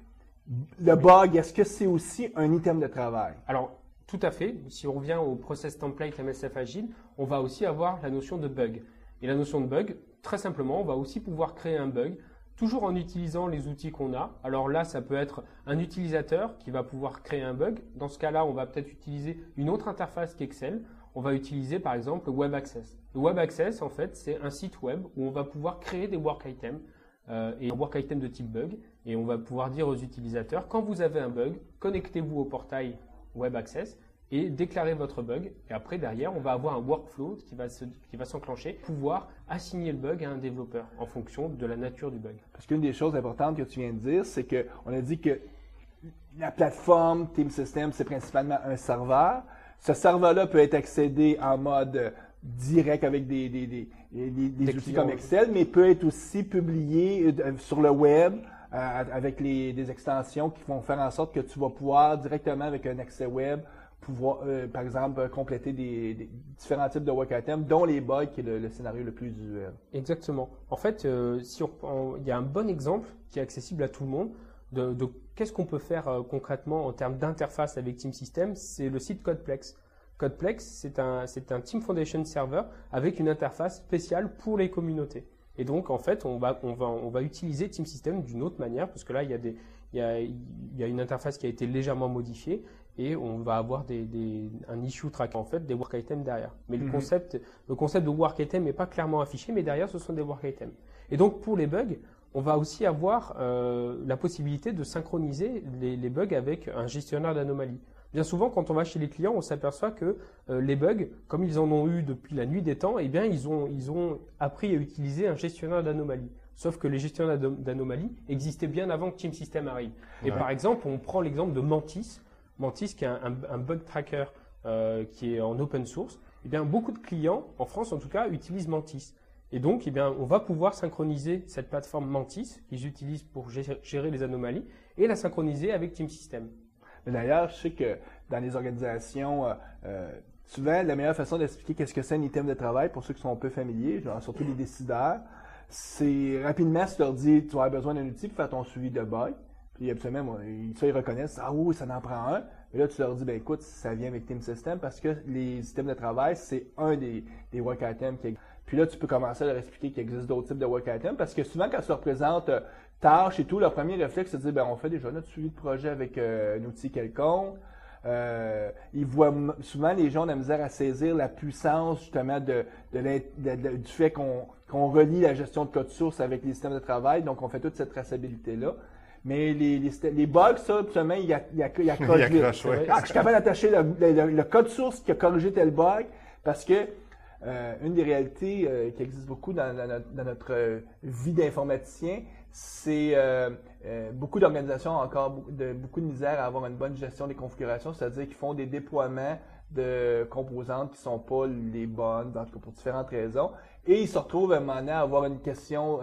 Le bug, est-ce que c'est aussi un item de travail? Alors, tout à fait. Si on revient au process template MSF Agile, on va aussi avoir la notion de bug. Et la notion de bug, très simplement, on va aussi pouvoir créer un bug toujours en utilisant les outils qu'on a. Alors là, ça peut être un utilisateur qui va pouvoir créer un bug. Dans ce cas-là, on va peut-être utiliser une autre interface qu'Excel. On va utiliser par exemple le Web Access. Le Web Access, en fait, c'est un site web où on va pouvoir créer des work items et un work item de type bug. Et on va pouvoir dire aux utilisateurs, quand vous avez un bug, connectez-vous au portail Web Access et déclarez votre bug. Et après, derrière, on va avoir un workflow qui va s'enclencher, pouvoir assigner le bug à un développeur en fonction de la nature du bug. Parce qu'une des choses importantes que tu viens de dire, c'est qu'on a dit que la plateforme Team System, c'est principalement un serveur. Ce serveur-là peut être accédé en mode direct avec des outils comme Excel, mais peut être aussi publié sur le web avec des extensions qui vont faire en sorte que tu vas pouvoir directement avec un accès web pouvoir, par exemple, compléter des différents types de work items, dont les bugs, qui est le scénario le plus usuel. Exactement. En fait, il y a un bon exemple qui est accessible à tout le monde de qu'est-ce qu'on peut faire concrètement en termes d'interface avec Team System, c'est le site Codeplex. Codeplex, c'est un Team Foundation Server avec une interface spéciale pour les communautés. Et donc, en fait, on va utiliser Team System d'une autre manière, parce que là, il y a une interface qui a été légèrement modifiée, et on va avoir un issue tracker, en fait, des work items derrière. Mais le concept de work item n'est pas clairement affiché, mais derrière, ce sont des work items. Et donc, pour les bugs, on va aussi avoir la possibilité de synchroniser les bugs avec un gestionnaire d'anomalies. Bien souvent, quand on va chez les clients, on s'aperçoit que les bugs, comme ils en ont eu depuis la nuit des temps, eh bien, ils ont appris à utiliser un gestionnaire d'anomalies. Sauf que les gestionnaires d'anomalies existaient bien avant que Team System arrive. Et par exemple, on prend l'exemple de Mantis. Mantis, qui est un bug tracker qui est en open source. Eh bien, beaucoup de clients, en France en tout cas, utilisent Mantis. Et donc, eh bien, on va pouvoir synchroniser cette plateforme Mantis qu'ils utilisent pour gérer les anomalies et la synchroniser avec Team System. D'ailleurs, je sais que dans les organisations, souvent, la meilleure façon d'expliquer qu'est-ce que c'est un item de travail, pour ceux qui sont un peu familiers, genre, surtout les décideurs, c'est rapidement, si tu leur dis, tu vas avoir besoin d'un outil pour faire ton suivi de bug. Puis absolument, ils reconnaissent, ah oui, ça en prend un. Mais là, tu leur dis, ben écoute, ça vient avec Team System parce que les items de travail, c'est un des work items qui existent. Puis là, tu peux commencer à leur expliquer qu'il existe d'autres types de work items parce que souvent, quand tu leur présentes tâches et tout, leur premier réflexe, c'est de dire, ben on fait déjà notre suivi de projet avec un outil quelconque. Ils voient souvent les gens ont de la misère à saisir la puissance justement du fait qu'on relie la gestion de code source avec les systèmes de travail, donc on fait toute cette traçabilité-là. Mais les bugs, ça, absolument, il y a accroche, ouais. Je suis capable d'attacher le code source qui a corrigé tel bug parce que une des réalités qui existe beaucoup dans notre vie d'informaticien, c'est beaucoup d'organisations ont encore beaucoup de misère à avoir une bonne gestion des configurations, c'est-à-dire qu'ils font des déploiements de composantes qui sont pas les bonnes, en tout cas pour différentes raisons, et ils se retrouvent à un moment donné à avoir une question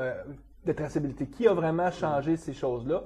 de traçabilité. Qui a vraiment changé ces choses-là?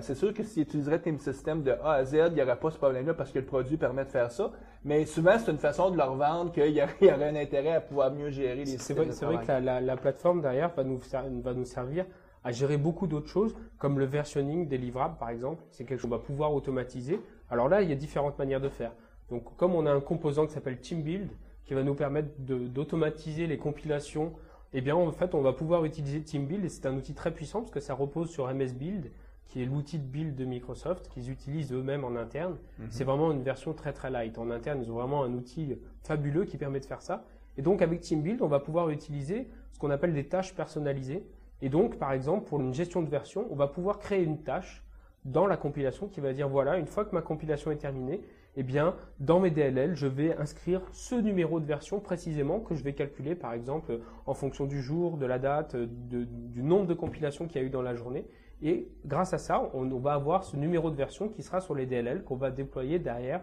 C'est sûr que s'ils utiliseraient Team System de A à Z, il n'y aurait pas ce problème-là parce que le produit permet de faire ça. Mais souvent, c'est une façon de leur vendre qu'il y aurait un intérêt à pouvoir mieux gérer les systèmes de travail. C'est vrai que la plateforme derrière va nous servir à gérer beaucoup d'autres choses, comme le versionning des livrables, par exemple. C'est quelque chose qu'on va pouvoir automatiser. Alors là, il y a différentes manières de faire. Donc, comme on a un composant qui s'appelle TeamBuild, qui va nous permettre d'automatiser les compilations, eh bien, en fait, on va pouvoir utiliser TeamBuild et c'est un outil très puissant parce que ça repose sur MS Build, qui est l'outil de build de Microsoft qu'ils utilisent eux-mêmes en interne. C'est vraiment une version très très light. En interne, ils ont vraiment un outil fabuleux qui permet de faire ça. Et donc, avec TeamBuild, on va pouvoir utiliser ce qu'on appelle des tâches personnalisées. Et donc, par exemple, pour une gestion de version, on va pouvoir créer une tâche dans la compilation qui va dire, voilà, une fois que ma compilation est terminée, eh bien, dans mes DLL, je vais inscrire ce numéro de version précisément que je vais calculer, par exemple, en fonction du jour, de la date, du nombre de compilations qu'il y a eu dans la journée. Et grâce à ça, on va avoir ce numéro de version qui sera sur les DLL qu'on va déployer derrière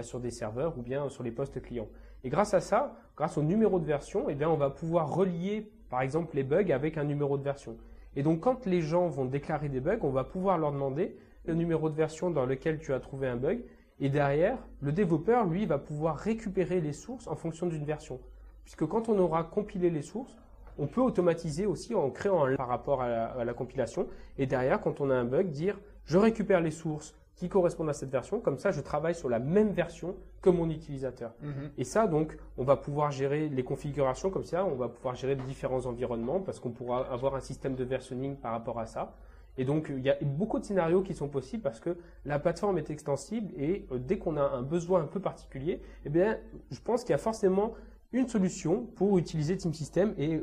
sur des serveurs ou bien sur les postes clients. Et grâce à ça, grâce au numéro de version, eh bien, on va pouvoir relier, par exemple, les bugs avec un numéro de version. Et donc, quand les gens vont déclarer des bugs, on va pouvoir leur demander le numéro de version dans lequel tu as trouvé un bug. Et derrière, le développeur, lui, va pouvoir récupérer les sources en fonction d'une version. Puisque quand on aura compilé les sources, on peut automatiser aussi en créant un lien par rapport à la compilation. Et derrière, quand on a un bug, dire « je récupère les sources qui correspondent à cette version. Comme ça, je travaille sur la même version que mon utilisateur. Et ça, donc, on va pouvoir gérer les configurations comme ça, on va pouvoir gérer les différents environnements parce qu'on pourra avoir un système de versionning par rapport à ça. Et donc, il y a beaucoup de scénarios qui sont possibles parce que la plateforme est extensible et dès qu'on a un besoin un peu particulier, eh bien, je pense qu'il y a forcément une solution pour utiliser Team System et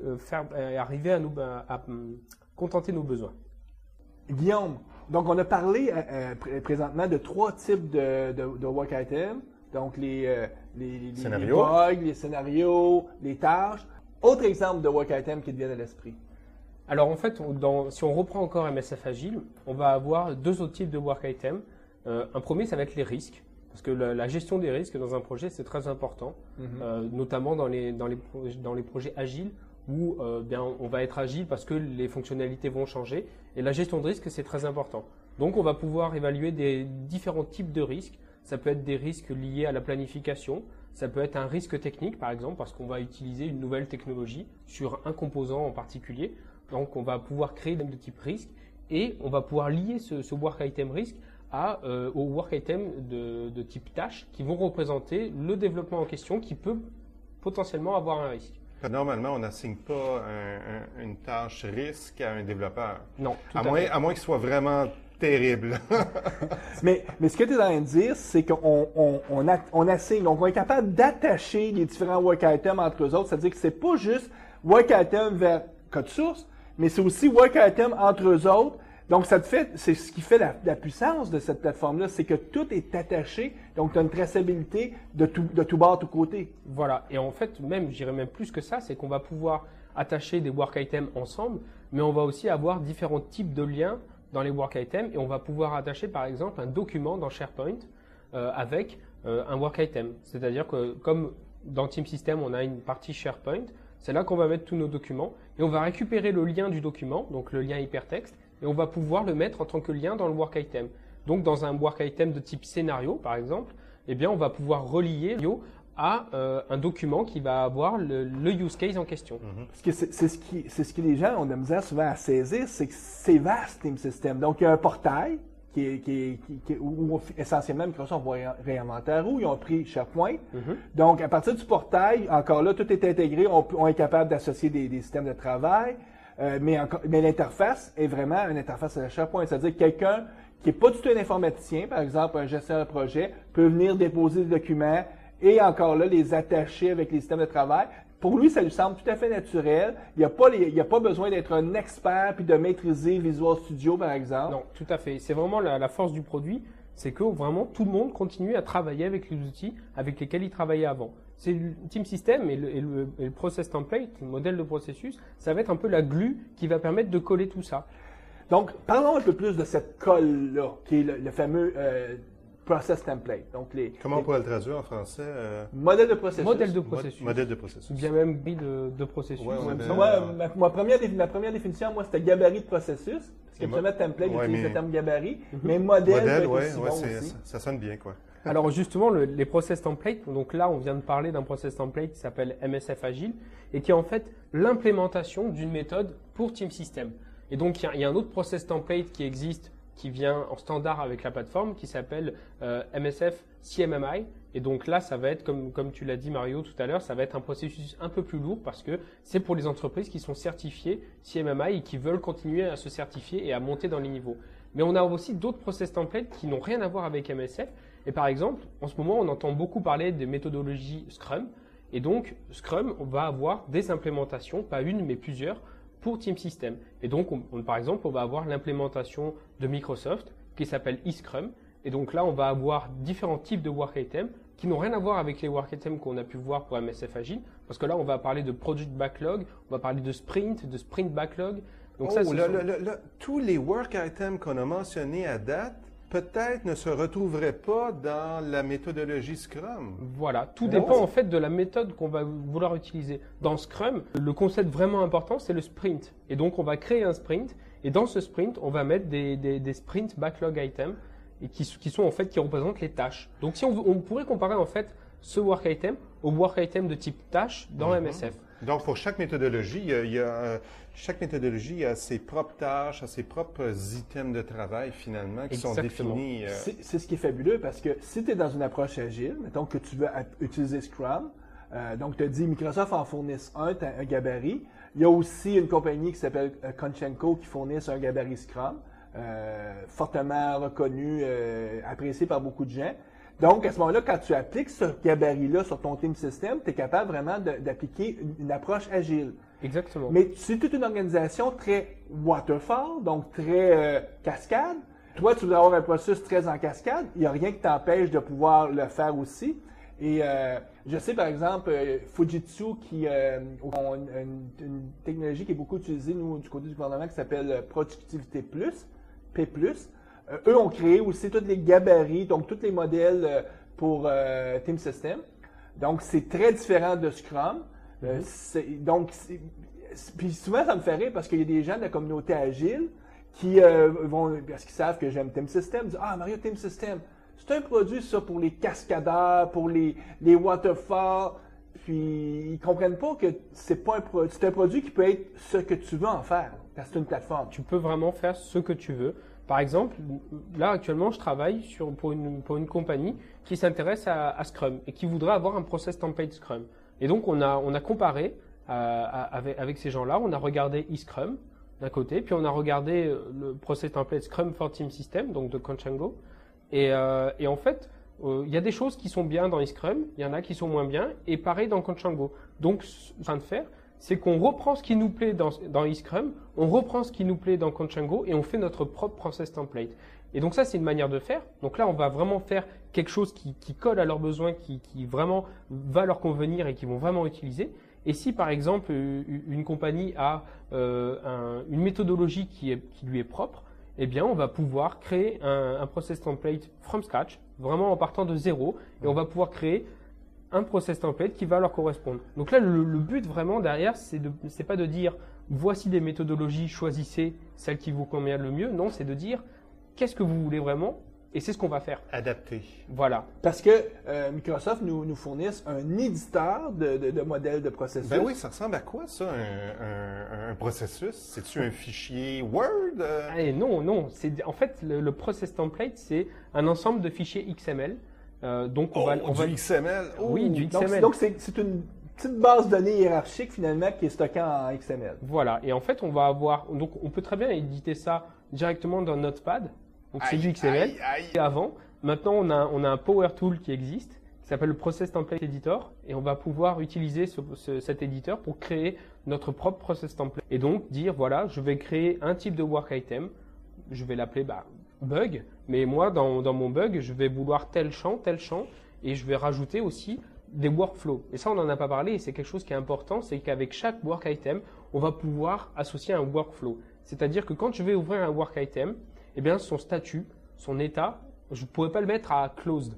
arriver à contenter nos besoins. Guillaume, donc on a parlé présentement de 3 types de work items, donc les Scénarios. bugs, les scénarios, les tâches. Autre exemple de work item qui te vient à l'esprit. Alors en fait, si on reprend encore MSF Agile, on va avoir 2 autres types de work items. Un premier, ça va être les risques, parce que la gestion des risques dans un projet, c'est très important, notamment dans les projets agiles, où bien on va être agile parce que les fonctionnalités vont changer, et la gestion de risques, c'est très important. Donc on va pouvoir évaluer des différents types de risques. Ça peut être des risques liés à la planification, ça peut être un risque technique par exemple, parce qu'on va utiliser une nouvelle technologie sur un composant en particulier. Donc on va pouvoir créer des de type risque, et on va pouvoir lier ce work item risque au work item de type tâche qui vont représenter le développement en question qui peut potentiellement avoir un risque. Normalement, on n'assigne pas une tâche risque à un développeur. Non, tout à moins qu'il soit vraiment terrible. mais ce que tu es en train de dire, c'est qu'on assigne, donc on est capable d'attacher les différents work items entre eux autres, c'est-à-dire que c'est pas juste work item vers code source, mais c'est aussi work item entre eux autres. Donc, c'est ce qui fait la puissance de cette plateforme-là, c'est que tout est attaché, donc tu as une traçabilité de tout bord, tout côté. Voilà, et en fait, je dirais même plus que ça, c'est qu'on va pouvoir attacher des work items ensemble, mais on va aussi avoir différents types de liens dans les work items, et on va pouvoir attacher par exemple un document dans SharePoint avec un work item. C'est-à-dire que comme dans Team System, on a une partie SharePoint, c'est là qu'on va mettre tous nos documents, et on va récupérer le lien du document, donc le lien hypertexte, et on va pouvoir le mettre en tant que lien dans le work item. Donc, dans un work item de type scénario, par exemple, eh bien, on va pouvoir relier à un document qui va avoir le use case en question. Parce que c'est ce que les gens ont de la misère souvent à saisir, c'est que c'est vaste, Team System. Donc, il y a un portail où essentiellement Microsoft va réinventer la roue, ils ont pris SharePoint. Donc, à partir du portail, encore là, tout est intégré, on est capable d'associer des systèmes de travail. Mais l'interface est vraiment une interface à la SharePoint. C'est-à-dire que quelqu'un qui n'est pas du tout un informaticien, par exemple un gestionnaire de projet, peut venir déposer des documents et encore là les attacher avec les systèmes de travail. Pour lui, ça lui semble tout à fait naturel. Il n'y a pas besoin d'être un expert puis de maîtriser Visual Studio, par exemple. Non, tout à fait. C'est vraiment la force du produit, c'est que vraiment tout le monde continue à travailler avec les outils avec lesquels il travaillait avant. C'est le Team System et le Process Template, le modèle de processus, ça va être un peu la glue qui va permettre de coller tout ça. Donc, parlons un peu plus de cette colle-là, qui est le fameux Process Template. Donc, Comment on pourrait le traduire en français? Modèle de processus. Modèle de processus. Modèle de processus. Ou bien même grille de processus. Ma première définition, moi, c'était gabarit de processus. Parce que habituellement, template utilise le terme gabarit. Mais modèle, ça sonne bien, quoi. Alors justement, les process templates, donc là on vient de parler d'un process template qui s'appelle MSF Agile et qui est en fait l'implémentation d'une méthode pour Team System. Et donc il y a un autre process template qui existe, qui vient en standard avec la plateforme, qui s'appelle MSF CMMI. Et donc là, ça va être, comme tu l'as dit Mario tout à l'heure, ça va être un processus un peu plus lourd parce que c'est pour les entreprises qui sont certifiées CMMI et qui veulent continuer à se certifier et à monter dans les niveaux. Mais on a aussi d'autres process templates qui n'ont rien à voir avec MSF. Et par exemple, en ce moment, on entend beaucoup parler des méthodologies Scrum. Et donc, Scrum, on va avoir des implémentations, pas une, mais plusieurs, pour Team System. Et donc, par exemple, on va avoir l'implémentation de Microsoft qui s'appelle eScrum. Et donc là, on va avoir différents types de work items qui n'ont rien à voir avec les work items qu'on a pu voir pour MSF Agile. Parce que là, on va parler de Project Backlog, on va parler de Sprint Backlog. Donc tous les work items qu'on a mentionnés à date, peut-être ne se retrouveraient pas dans la méthodologie Scrum. Voilà, tout dépend en fait de la méthode qu'on va vouloir utiliser. Dans Scrum, le concept vraiment important, c'est le sprint. Et donc, on va créer un sprint. Et dans ce sprint, on va mettre des sprint backlog items et qui sont en fait qui représentent les tâches. Donc, si on pourrait comparer en fait ce work item au work item de type tâche dans MSF. Donc, pour chaque méthodologie, chaque méthodologie a ses propres tâches, a ses propres items de travail, finalement, qui sont définis. C'est ce qui est fabuleux, parce que si tu es dans une approche agile, mettons que tu veux utiliser Scrum, donc tu as dit Microsoft en fournisse un gabarit. Il y a aussi une compagnie qui s'appelle Conchenko qui fournisse un gabarit Scrum, fortement reconnu, apprécié par beaucoup de gens. Donc, à ce moment-là, quand tu appliques ce gabarit-là sur ton team system, tu es capable vraiment d'appliquer une approche agile. Exactement. Mais c'est toute une organisation très waterfall, donc très cascade. Toi, tu voudrais avoir un processus très en cascade. Il n'y a rien qui t'empêche de pouvoir le faire aussi. Et je sais, par exemple, Fujitsu, qui ont une technologie qui est beaucoup utilisée, nous, du côté du gouvernement, qui s'appelle Productivité Plus, P+. Eux ont créé aussi tous les gabarits, donc tous les modèles pour Team System. Donc, c'est très différent de Scrum. Puis souvent, ça me fait rire parce qu'il y a des gens de la communauté agile qui vont, parce qu'ils savent que j'aime Team System, disent « Ah, Mario, Team System, c'est un produit, ça, pour les cascadeurs, pour les waterfalls. » Puis, ils comprennent pas que c'est un produit qui peut être ce que tu veux en faire, parce que c'est une plateforme. Tu peux vraiment faire ce que tu veux. Par exemple, là, actuellement, je travaille pour une compagnie qui s'intéresse à Scrum et qui voudrait avoir un process template Scrum. Et donc, on a comparé avec ces gens-là, on a regardé eScrum d'un côté, puis on a regardé le process template Scrum for Team System, donc de Conchenko. Et en fait, il y a des choses qui sont bien dans eScrum, il y en a qui sont moins bien, et pareil dans Conchenko. Donc, ce qu'on est en train de faire, c'est qu'on reprend ce qui nous plaît dans eScrum, on reprend ce qui nous plaît dans Conchenko, et on fait notre propre process template. Et donc ça, c'est une manière de faire. Donc là, on va vraiment faire quelque chose qui colle à leurs besoins, qui vraiment va leur convenir et qu'ils vont vraiment utiliser. Et si, par exemple, une compagnie a une méthodologie qui lui est propre, eh bien, on va pouvoir créer un process template from scratch, vraiment en partant de zéro, et on va pouvoir créer un process template qui va leur correspondre. Donc là, le but vraiment derrière, c'est pas de dire voici des méthodologies, choisissez celle qui vous convient le mieux. Non, c'est de dire qu'est-ce que vous voulez vraiment, et c'est ce qu'on va faire. Adapter. Voilà. Parce que Microsoft nous fournisse un éditeur de modèles de processus. Ben oui, ça ressemble à quoi, ça, un processus? C'est-tu un fichier Word? Non. En fait, le process template, c'est un ensemble de fichiers XML. Donc on va du XML? Oui, du XML. Donc c'est une petite base de données hiérarchique, finalement, qui est stockée en XML. Voilà. Et en fait, donc on peut très bien éditer ça directement dans Notepad. Donc c'est du XML. Et avant, maintenant on a un Power Tool qui existe, qui s'appelle le Process Template Editor, et on va pouvoir utiliser cet éditeur pour créer notre propre process template. Et donc dire voilà, je vais créer un type de work item, je vais l'appeler bug, mais moi dans mon bug, je vais vouloir tel champ, et je vais rajouter aussi des workflows. Et ça, on n'en a pas parlé, et c'est quelque chose qui est important, c'est qu'avec chaque work item, on va pouvoir associer un workflow. C'est-à-dire que quand je vais ouvrir un work item, eh bien, son statut, son état, je ne pourrais pas le mettre à closed.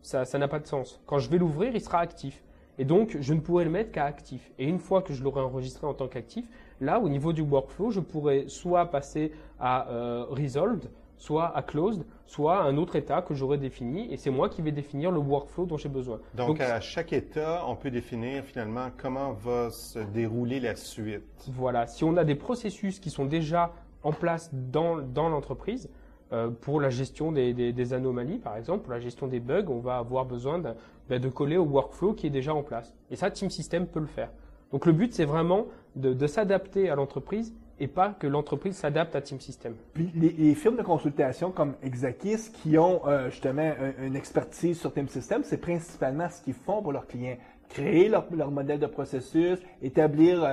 Ça n'a pas de sens. Quand je vais l'ouvrir, il sera actif. Et donc, je ne pourrais le mettre qu'à actif. Et une fois que je l'aurai enregistré en tant qu'actif, là, au niveau du workflow, je pourrais soit passer à resolved, soit à closed, soit à un autre état que j'aurais défini. Et c'est moi qui vais définir le workflow dont j'ai besoin. Donc, à chaque état, on peut définir finalement comment va se dérouler la suite. Voilà. Si on a des processus qui sont déjà en place dans l'entreprise, pour la gestion des anomalies, par exemple, pour la gestion des bugs, on va avoir besoin de coller au workflow qui est déjà en place. Et ça, Team System peut le faire. Donc le but, c'est vraiment de s'adapter à l'entreprise et pas que l'entreprise s'adapte à Team System. Puis les firmes de consultation comme Exakis qui ont justement une expertise sur Team System, c'est principalement ce qu'ils font pour leurs clients. Créer leur modèle de processus, établir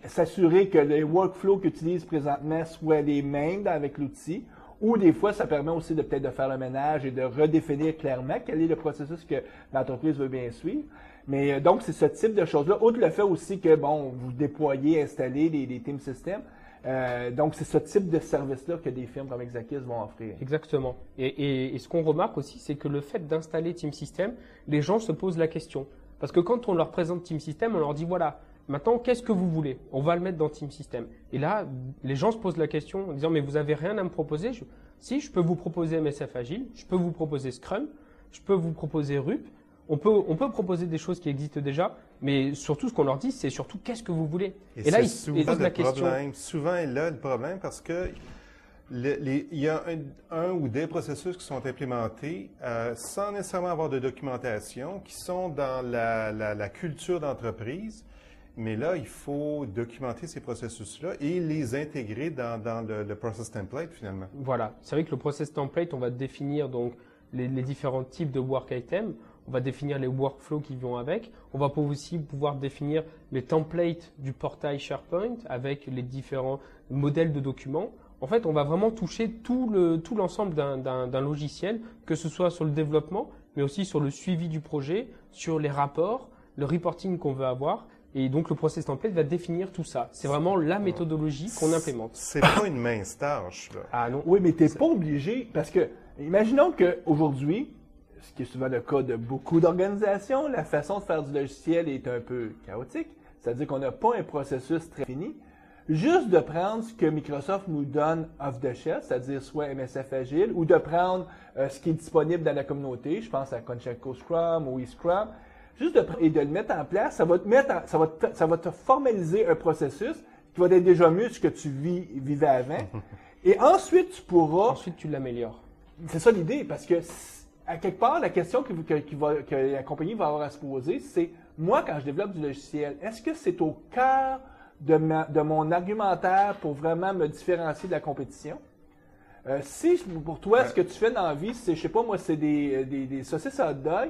s'assurer que les workflows qu'ils utilisent présentement soient les mêmes avec l'outil, ou des fois, ça permet aussi peut-être de faire le ménage et de redéfinir clairement quel est le processus que l'entreprise veut bien suivre. Mais donc, c'est ce type de choses-là. Outre le fait aussi que, vous déployez, installez les Team Systems. Donc, c'est ce type de service-là que des firmes comme Exakis vont offrir. Exactement. Et ce qu'on remarque aussi, c'est que le fait d'installer Team System, les gens se posent la question. Parce que quand on leur présente Team System, on leur dit, voilà, maintenant, qu'est-ce que vous voulez? On va le mettre dans Team System. Et là, les gens se posent la question en disant, mais vous avez rien à me proposer? Si, je peux vous proposer MSF Agile, je peux vous proposer Scrum, je peux vous proposer RUP, On peut proposer des choses qui existent déjà, mais surtout ce qu'on leur dit, c'est surtout qu'est-ce que vous voulez. Et là, c'est ils posent souvent la le question. problème. Souvent est là le problème parce que il y a un ou des processus qui sont implémentés sans nécessairement avoir de documentation, qui sont dans la culture d'entreprise. Mais là, il faut documenter ces processus-là et les intégrer dans le process template, finalement. Voilà. C'est vrai que le process template, on va définir donc les différents types de work items. On va définir les workflows qui vont avec. On va aussi pouvoir définir les templates du portail SharePoint avec les différents modèles de documents. En fait, on va vraiment toucher tout l'ensemble d'un logiciel, que ce soit sur le développement, mais aussi sur le suivi du projet, sur les rapports, le reporting qu'on veut avoir. Et donc, le process template va définir tout ça. C'est vraiment la méthodologie qu'on implémente. C'est pas une mince tâche, là. Ah non. Oui, mais tu n'es pas obligé, parce que, imaginons qu'aujourd'hui, ce qui est souvent le cas de beaucoup d'organisations, la façon de faire du logiciel est un peu chaotique. C'est-à-dire qu'on n'a pas un processus très fini. Juste de prendre ce que Microsoft nous donne off the shelf, c'est-à-dire soit MSF Agile, ou de prendre ce qui est disponible dans la communauté, je pense à Concheco Scrum ou eScrum, juste et de le mettre en place, ça va te formaliser un processus qui va être déjà mieux que ce que tu vivais avant. Et ensuite, tu pourras... Ensuite, tu l'améliores. C'est ça l'idée, parce que à quelque part, la question que la compagnie va avoir à se poser, c'est, moi, quand je développe du logiciel, est-ce que c'est au cœur de mon argumentaire pour vraiment me différencier de la compétition? Si, pour toi, ce que tu fais dans la vie, c'est, je sais pas, moi, c'est des saucisses à hot dog,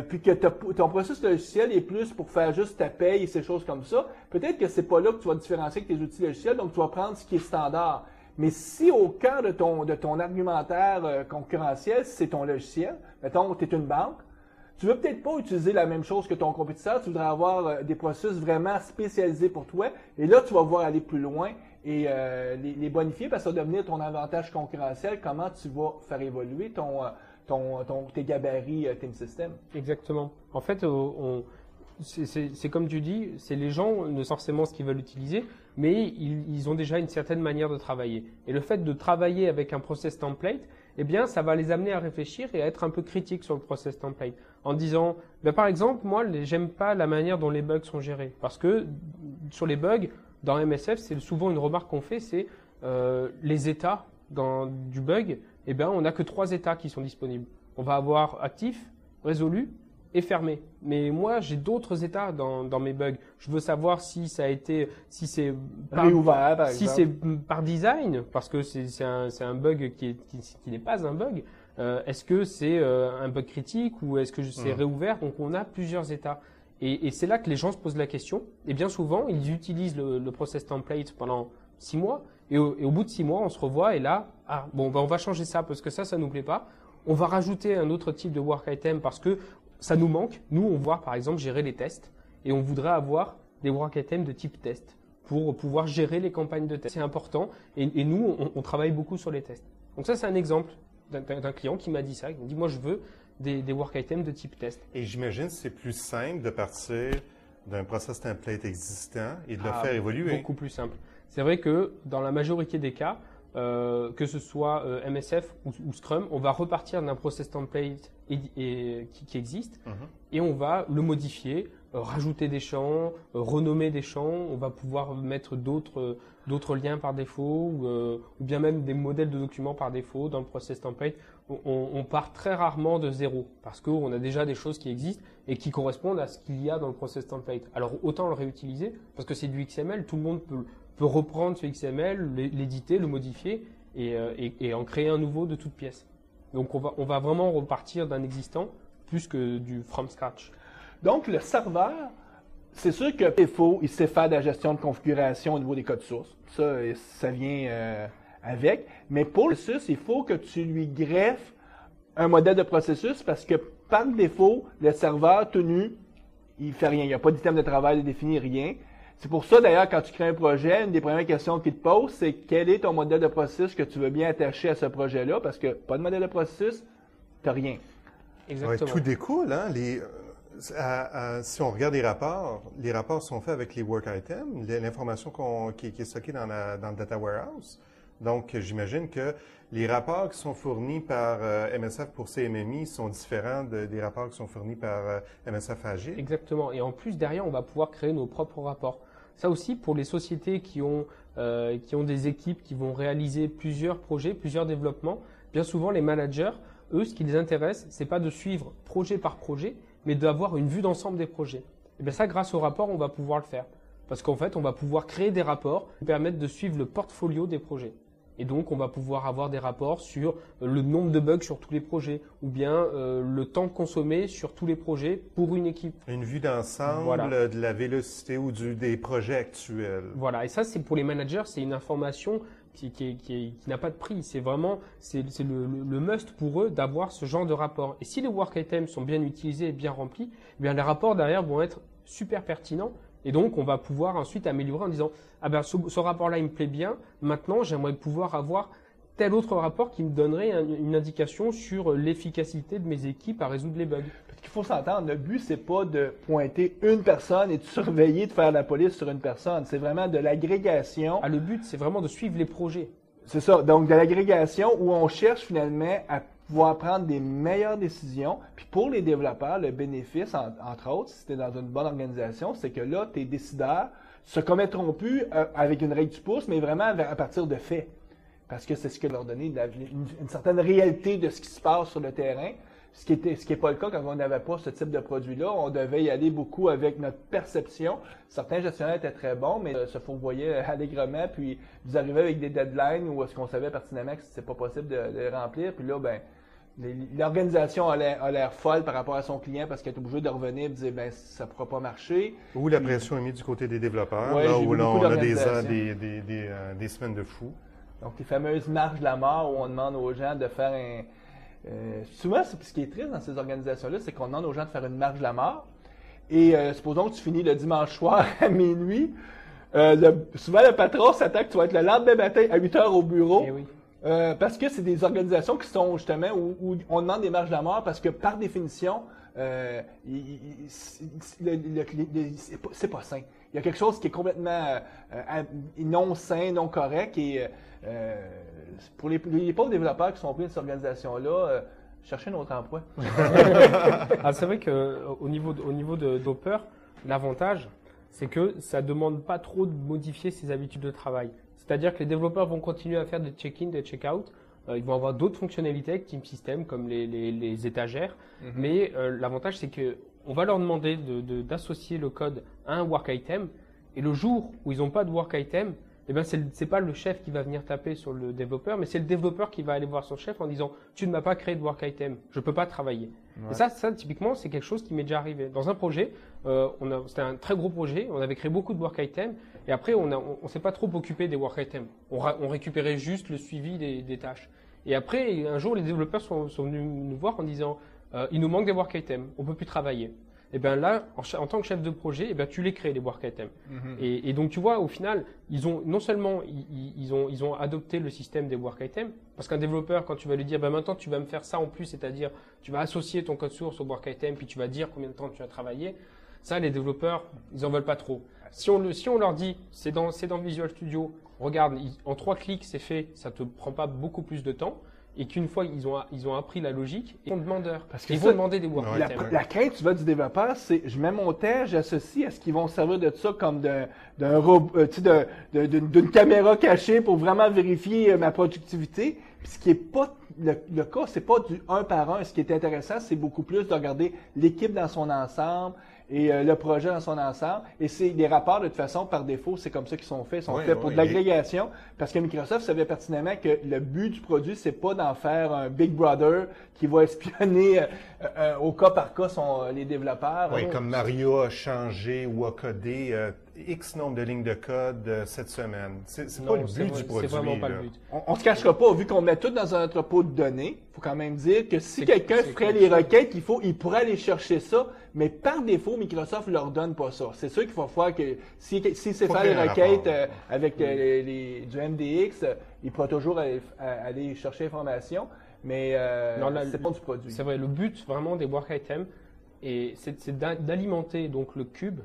puis que ton processus logiciel est plus pour faire juste ta paye et ces choses comme ça, peut-être que c'est pas là que tu vas te différencier avec tes outils logiciels, donc tu vas prendre ce qui est standard. Mais si au cœur de ton argumentaire concurrentiel, c'est ton logiciel, mettons, tu es une banque, tu veux peut-être pas utiliser la même chose que ton compétiteur, tu voudrais avoir des processus vraiment spécialisés pour toi, et là, tu vas pouvoir aller plus loin et les bonifier parce que ça va devenir ton avantage concurrentiel, comment tu vas faire évoluer tes gabarits Team System. Exactement. En fait, c'est comme tu dis, c'est les gens ne savent forcément ce qu'ils veulent utiliser, mais ils ont déjà une certaine manière de travailler. Et le fait de travailler avec un process template, eh bien, ça va les amener à réfléchir et à être un peu critiques sur le process template. En disant, ben, par exemple, moi, j'aime pas la manière dont les bugs sont gérés. Parce que sur les bugs, dans MSF, c'est souvent une remarque qu'on fait, c'est les états du bug, eh bien, on n'a que 3 états qui sont disponibles. On va avoir actif, résolu et fermé. Mais moi, j'ai d'autres états dans mes bugs. Je veux savoir si c'est réouvert, par exemple. Si c'est par design, parce que c'est un bug qui n'est pas un bug. Est-ce que c'est un bug critique ou est-ce que c'est réouvert? Donc, on a plusieurs états. Et c'est là que les gens se posent la question. Et bien souvent, ils utilisent le process template pendant 6 mois. Et au bout de 6 mois, on se revoit et là, on va changer ça parce que ça nous plaît pas. On va rajouter un autre type de work item parce que ça nous manque. Nous, on voit par exemple gérer les tests et on voudrait avoir des work items de type test pour pouvoir gérer les campagnes de tests. C'est important et nous, on travaille beaucoup sur les tests. Donc ça, c'est un exemple d'un client qui m'a dit ça. Il m'a dit, moi, je veux des work items de type test. Et j'imagine que c'est plus simple de partir d'un process template existant et de le faire évoluer. Beaucoup plus simple. C'est vrai que dans la majorité des cas, que ce soit MSF ou Scrum, on va repartir d'un process template qui existe et on va le modifier, rajouter des champs, renommer des champs. On va pouvoir mettre d'autres liens par défaut ou bien même des modèles de documents par défaut dans le process template. On part très rarement de zéro parce qu'on a déjà des choses qui existent et qui correspondent à ce qu'il y a dans le process template. Alors autant le réutiliser parce que c'est du XML, tout le monde peut reprendre ce XML, l'éditer, le modifier et en créer un nouveau de toute pièce. Donc on va vraiment repartir d'un existant plus que du from scratch. Donc le serveur, c'est sûr que il sait faire de la gestion de configuration au niveau des codes sources. Ça vient avec. Mais pour le processus, il faut que tu lui greffes un modèle de processus parce que par défaut, le serveur tout nu, il fait rien. Il n'y a pas d'item de travail défini, rien. C'est pour ça, d'ailleurs, quand tu crées un projet, une des premières questions qu'il te pose, c'est quel est ton modèle de processus que tu veux bien attacher à ce projet-là, parce que pas de modèle de processus, tu n'as rien. Exactement. Ouais, tout découle, hein? Si on regarde les rapports sont faits avec les work items, l'information qui est stockée dans le data warehouse. Donc, j'imagine que les rapports qui sont fournis par MSF pour CMMI sont différents des rapports qui sont fournis par MSF Agile. Exactement. Et en plus, derrière, on va pouvoir créer nos propres rapports. Ça aussi, pour les sociétés qui ont des équipes qui vont réaliser plusieurs projets, plusieurs développements, bien souvent, les managers, eux, ce qui les intéresse, c'est pas de suivre projet par projet, mais d'avoir une vue d'ensemble des projets. Et bien ça, grâce au rapport, on va pouvoir le faire. Parce qu'en fait, on va pouvoir créer des rapports qui permettent de suivre le portfolio des projets. Et donc, on va pouvoir avoir des rapports sur le nombre de bugs sur tous les projets ou bien le temps consommé sur tous les projets pour une équipe. Une vue d'ensemble de la vélocité ou des projets actuels. Voilà, et ça, c'est pour les managers, c'est une information qui n'a pas de prix. C'est vraiment le must pour eux d'avoir ce genre de rapport. Et si les work items sont bien utilisés et bien remplis, eh bien les rapports derrière vont être super pertinents. Et donc, on va pouvoir ensuite améliorer en disant « Ah ben, ce rapport-là, il me plaît bien. Maintenant, j'aimerais pouvoir avoir tel autre rapport qui me donnerait une indication sur l'efficacité de mes équipes à résoudre les bugs. » Parce qu'il faut s'entendre, le but, c'est pas de pointer une personne et de surveiller, de faire la police sur une personne. C'est vraiment de l'agrégation. Ah, le but, c'est vraiment de suivre les projets. C'est ça. Donc, de l'agrégation où on cherche finalement à pouvoir prendre des meilleures décisions. Puis pour les développeurs, le bénéfice, entre autres, si tu es dans une bonne organisation, c'est que là, tes décideurs se commettront plus avec une règle du pouce, mais vraiment à partir de faits. Parce que c'est ce que leur donner une certaine réalité de ce qui se passe sur le terrain. Ce qui est pas le cas quand on n'avait pas ce type de produit-là. On devait y aller beaucoup avec notre perception. Certains gestionnaires étaient très bons, mais se fourvoyaient allègrement, puis vous arrivez avec des deadlines où est-ce qu'on savait pertinemment que c'était pas possible de les remplir. Puis là, ben, l'organisation a l'air folle par rapport à son client parce qu'elle est obligée de revenir et de dire ben ça ne pourra pas marcher. Ou la pression est mise du côté des développeurs, ouais, là où là, on a des semaines de fous. Donc les fameuses marches de la mort où on demande aux gens de faire souvent, ce qui est triste dans ces organisations-là, c'est qu'on demande aux gens de faire une marche de la mort. Et supposons que tu finis le dimanche soir à minuit. Souvent, le patron s'attend que tu vas être le lendemain matin à 8 heures au bureau. Eh oui. Parce que c'est des organisations qui sont justement où on demande des marges de la mort parce que par définition, c'est pas sain. Il y a quelque chose qui est complètement non sain, non correct et pour les pauvres développeurs qui sont pris de cette organisation-là, cherchez un autre emploi. Ah, c'est vrai qu'au niveau de Docker, l'avantage, c'est que ça demande pas trop de modifier ses habitudes de travail. C'est-à-dire que les développeurs vont continuer à faire des check-in, des check-out. Ils vont avoir d'autres fonctionnalités avec Team System, comme les étagères. Mm-hmm. Mais l'avantage, c'est que on va leur demander d'associer le code à un work item. Et le jour où ils n'ont pas de work item, eh ben c'est pas le chef qui va venir taper sur le développeur, mais c'est le développeur qui va aller voir son chef en disant « Tu ne m'as pas créé de work item, je peux pas travailler. Ouais. » Et ça, typiquement, c'est quelque chose qui m'est déjà arrivé. Dans un projet, c'était un très gros projet, on avait créé beaucoup de work items, et après, on s'est pas trop occupé des work items. On récupérait juste le suivi des tâches. Et après, un jour, les développeurs sont venus nous voir en disant il nous manque des work items, on peut plus travailler. Et bien là, en tant que chef de projet, tu les crées, les work items. Mm-hmm. Et donc, tu vois, au final, non seulement ils ont adopté le système des work items, parce qu'un développeur, quand tu vas lui dire, maintenant tu vas me faire ça en plus, c'est-à-dire tu vas associer ton code source au work item, puis tu vas dire combien de temps tu as travaillé, ça, les développeurs, ils en veulent pas trop. Si on leur dit, c'est dans Visual Studio, regarde, en 3 clics, c'est fait, ça te prend pas beaucoup plus de temps. Et qu'une fois ils ont appris la logique, ils sont demandeurs. Parce qu'ils vont demander des work items. La crainte, tu vois, du développeur, c'est je mets mon test, j'associe, est-ce qu'ils vont servir de ça comme d'une caméra cachée pour vraiment vérifier ma productivité. Puis ce qui est pas le cas, c'est pas du un par un. Ce qui est intéressant, c'est beaucoup plus de regarder l'équipe dans son ensemble et le projet dans son ensemble. Et c'est les rapports, de toute façon, par défaut, c'est comme ça qu'ils sont faits. Ils sont faits pour de l'agrégation. Parce que Microsoft savait pertinemment que le but du produit, c'est pas d'en faire un Big Brother qui va espionner au cas par cas les développeurs. Oui, comme Mario a changé ou a codé X nombre de lignes de code cette semaine. C'est pas le but du produit. C'est vraiment pas le but. On se cachera pas, vu qu'on met tout dans un entrepôt de données, il faut quand même dire que si quelqu'un ferait les requêtes, il pourrait aller chercher ça, mais par défaut, Microsoft leur donne pas ça. C'est sûr qu'il faut voir que si c'est faire les requêtes avec du MDX, il pourra toujours aller chercher l'information, mais c'est pas du produit. C'est vrai, le but vraiment des work items, c'est d'alimenter donc le cube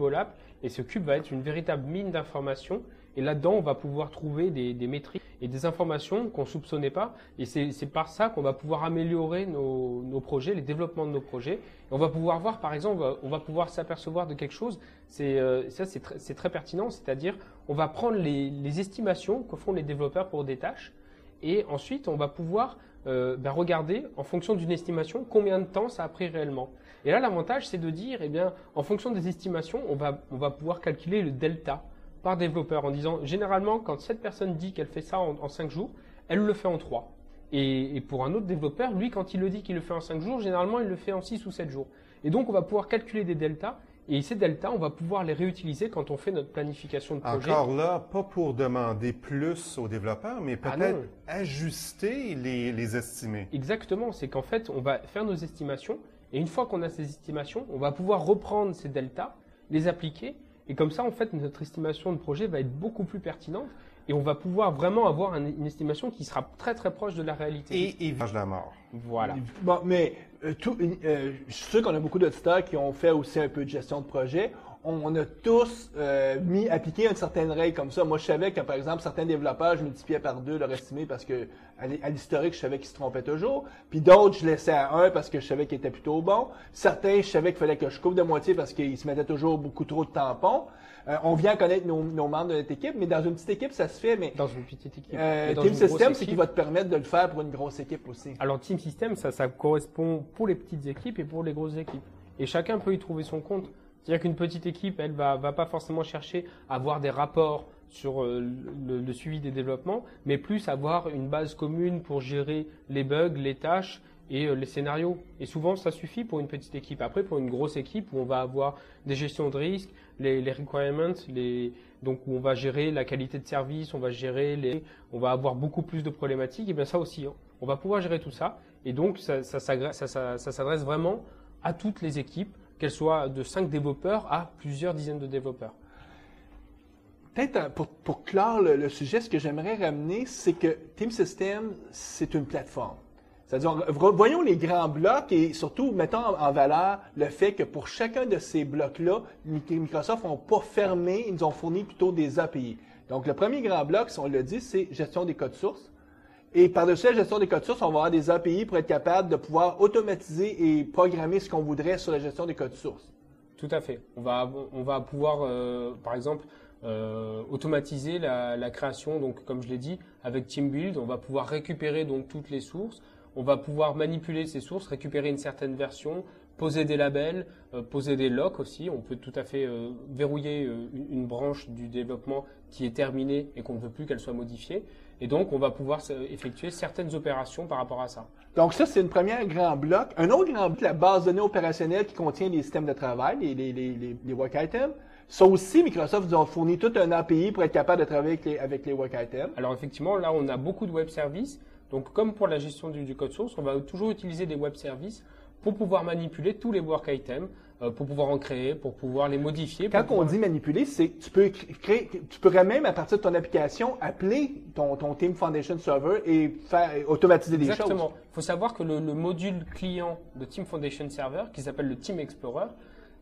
OLAP, et ce cube va être une véritable mine d'informations Et là-dedans, on va pouvoir trouver des métriques et des informations qu'on soupçonnait pas. Et c'est par ça qu'on va pouvoir améliorer nos projets, les développements de nos projets. Et on va pouvoir voir, par exemple, on va pouvoir s'apercevoir de quelque chose. C'est très pertinent, c'est-à-dire on va prendre les estimations que font les développeurs pour des tâches. Et ensuite, on va pouvoir regarder, en fonction d'une estimation, combien de temps ça a pris réellement. Et là, l'avantage, c'est de dire, eh bien, en fonction des estimations, on va pouvoir calculer le delta par développeur en disant, généralement, quand cette personne dit qu'elle fait ça en 5 jours, elle le fait en 3. Et pour un autre développeur, lui, quand il le dit qu'il le fait en 5 jours, généralement, il le fait en 6 ou 7 jours. Et donc, on va pouvoir calculer des deltas. Et ces deltas, on va pouvoir les réutiliser quand on fait notre planification de projet. Encore là, pas pour demander plus aux développeurs, mais peut-être ajuster les estimés. Exactement, c'est qu'en fait, on va faire nos estimations, et une fois qu'on a ces estimations, on va pouvoir reprendre ces deltas, les appliquer, et comme ça, en fait, notre estimation de projet va être beaucoup plus pertinente, et on va pouvoir vraiment avoir une estimation qui sera très très proche de la réalité. Et mange la mort. Voilà. Bon, mais je suis sûr qu'on a beaucoup d'auditeurs qui ont fait aussi un peu de gestion de projet. On a tous appliqué une certaine règle comme ça. Moi, je savais que, par exemple, certains développeurs, je multipliais par 2 leur estimé parce que, à l'historique, je savais qu'ils se trompaient toujours. Puis d'autres, je laissais à 1 parce que je savais qu'ils étaient plutôt bons. Certains, je savais qu'il fallait que je coupe de moitié parce qu'ils se mettaient toujours beaucoup trop de tampons. On vient connaître nos membres de notre équipe, mais dans une petite équipe, ça se fait. Mais dans une petite équipe. Team System, c'est qui va te permettre de le faire pour une grosse équipe aussi. Alors, Team System, ça correspond pour les petites équipes et pour les grosses équipes. Et chacun peut y trouver son compte. C'est-à-dire qu'une petite équipe, elle va pas forcément chercher à avoir des rapports sur le suivi des développements, mais plus avoir une base commune pour gérer les bugs, les tâches et les scénarios. Et souvent, ça suffit pour une petite équipe. Après, pour une grosse équipe où on va avoir des gestions de risques, les requirements, donc où on va gérer la qualité de service, on va avoir beaucoup plus de problématiques, et bien ça aussi, on va pouvoir gérer tout ça. Et donc, ça s'adresse vraiment à toutes les équipes, qu'elles soient de 5 développeurs à plusieurs dizaines de développeurs. Peut-être pour clore le sujet, ce que j'aimerais ramener, c'est que Team System, c'est une plateforme. C'est-à-dire, voyons les grands blocs et surtout mettons en valeur le fait que pour chacun de ces blocs-là, Microsoft n'ont pas fermé, ils nous ont fourni plutôt des API. Donc, le premier grand bloc, si on le dit, c'est gestion des codes sources. Et par-dessus la gestion des codes sources, on va avoir des API pour être capable de pouvoir automatiser et programmer ce qu'on voudrait sur la gestion des codes sources. Tout à fait. On va pouvoir, par exemple, automatiser la création. Donc, comme je l'ai dit, avec TeamBuild, on va pouvoir récupérer donc toutes les sources. On va pouvoir manipuler ces sources, récupérer une certaine version, poser des labels, poser des locks aussi. On peut tout à fait verrouiller une branche du développement qui est terminée et qu'on ne veut plus qu'elle soit modifiée. Et donc, on va pouvoir effectuer certaines opérations par rapport à ça. Donc ça, c'est une première grand bloc. Un autre grand bloc, la base de données opérationnelle qui contient les systèmes de travail, les work items. Ça aussi, Microsoft nous a fourni tout un API pour être capable de travailler avec les work items. Alors effectivement, là, on a beaucoup de web services. Donc, comme pour la gestion du code source, on va toujours utiliser des web services pour pouvoir manipuler tous les work items, pour pouvoir en créer, pour pouvoir les modifier. Quand on dit manipuler, c'est que tu pourrais même, à partir de ton application, appeler ton Team Foundation Server et automatiser des choses. Exactement. Il faut savoir que le module client de Team Foundation Server, qui s'appelle le Team Explorer,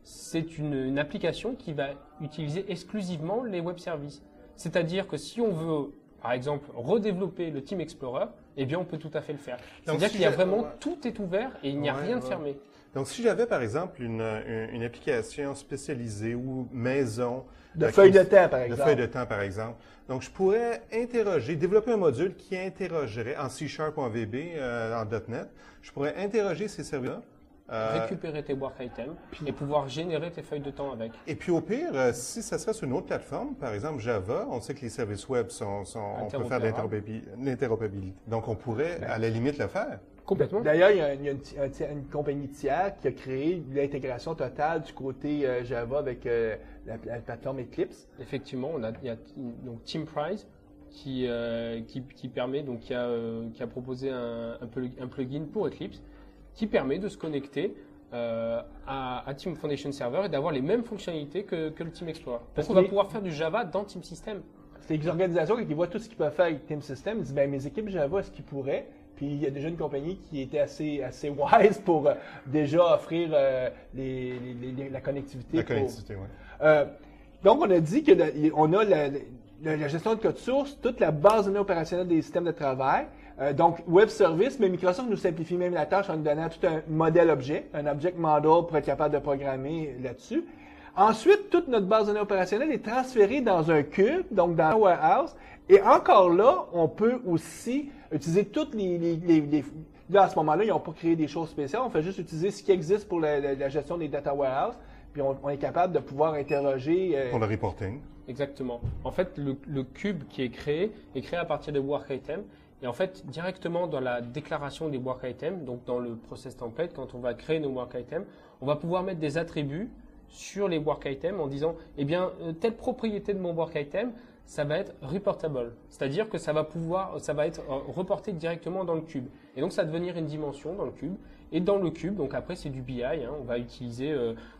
c'est une application qui va utiliser exclusivement les web services. C'est-à-dire que si on veut, par exemple, redévelopper le Team Explorer, eh bien, on peut tout à fait le faire. C'est-à-dire qu'il y a vraiment, tout est ouvert et il n'y a rien de fermé. Donc, si j'avais, par exemple, une application spécialisée ou maison... De feuilles de temps, par exemple. De feuilles de temps, par exemple. Donc, je pourrais développer un module qui interrogerait en C# en VB, en .NET. Je pourrais interroger ces services-là. Récupérer tes work items et pouvoir générer tes feuilles de temps avec. Et puis au pire, si ça serait sur une autre plateforme, par exemple Java, on sait que les services web on peut faire de l'interopérabilité. Donc on pourrait à la limite le faire. Complètement. D'ailleurs, il y a une compagnie tiers qui a créé l'intégration totale du côté Java avec la plateforme Eclipse. Effectivement, il y a donc TeamPrise qui permet, donc qui a proposé un plugin pour Eclipse qui permet de se connecter à Team Foundation Server et d'avoir les mêmes fonctionnalités que le Team Explorer. Parce qu'on va pouvoir faire du Java dans Team System. C'est les organisations qui voient tout ce qu'ils peuvent faire avec Team System, ils disent ben mes équipes Java, est-ce qu'ils pourraient? Puis il y a déjà une compagnie qui était assez wise pour déjà offrir la connectivité. La connectivité, oui. Donc on a dit que on a la gestion de code source, toute la base de données opérationnelle des systèmes de travail. Donc, web service, mais Microsoft nous simplifie même la tâche en nous donnant tout un modèle objet, un object model pour être capable de programmer là-dessus. Ensuite, toute notre base de données opérationnelle est transférée dans un cube, donc dans un warehouse. Et encore là, on peut aussi utiliser toutes là, à ce moment-là, ils n'ont pas créé des choses spéciales. On fait juste utiliser ce qui existe pour la gestion des data warehouse. Puis on est capable de pouvoir interroger. Pour le reporting. Exactement. En fait, le cube qui est créé à partir des work items. Et en fait, directement dans la déclaration des work items, donc dans le process template, quand on va créer nos work items, on va pouvoir mettre des attributs sur les work items en disant, eh bien, telle propriété de mon work item, ça va être reportable. C'est-à-dire que ça va être reporté directement dans le cube. Et donc, ça va devenir une dimension dans le cube. Et dans le cube, donc après, c'est du BI. On va utiliser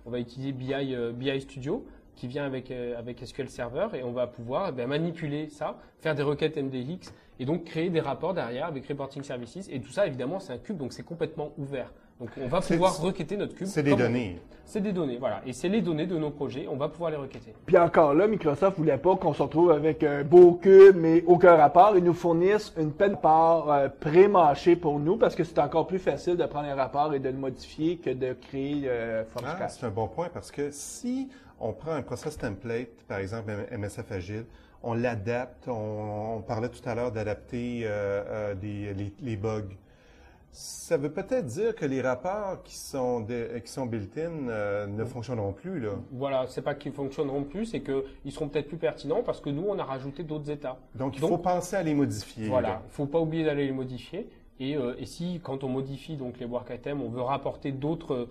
BI Studio qui vient avec SQL Server et on va pouvoir manipuler ça, faire des requêtes MDX et donc créer des rapports derrière avec Reporting Services. Et tout ça, évidemment, c'est un cube, donc c'est complètement ouvert. Donc, on va pouvoir requêter notre cube. C'est des données. C'est des données, voilà. Et c'est les données de nos projets. On va pouvoir les requêter. Puis encore là, Microsoft voulait pas qu'on se retrouve avec un beau cube, mais aucun rapport. Ils nous fournissent une peine de rapport pré-mâchée pour nous parce que c'est encore plus facile de prendre un rapport et de le modifier que de créer from scratch. C'est un bon point parce que si on prend un process template, par exemple MSF Agile, on l'adapte. On parlait tout à l'heure d'adapter les bugs. Ça veut peut-être dire que les rapports qui sont built-in ne fonctionneront plus, là. Voilà, c'est pas qu'ils fonctionneront plus, c'est qu'ils seront peut-être plus pertinents parce que nous, on a rajouté d'autres états. Donc, il faut penser à les modifier. Voilà, il faut pas oublier d'aller les modifier. Et si, quand on modifie donc les work items, on veut rapporter d'autres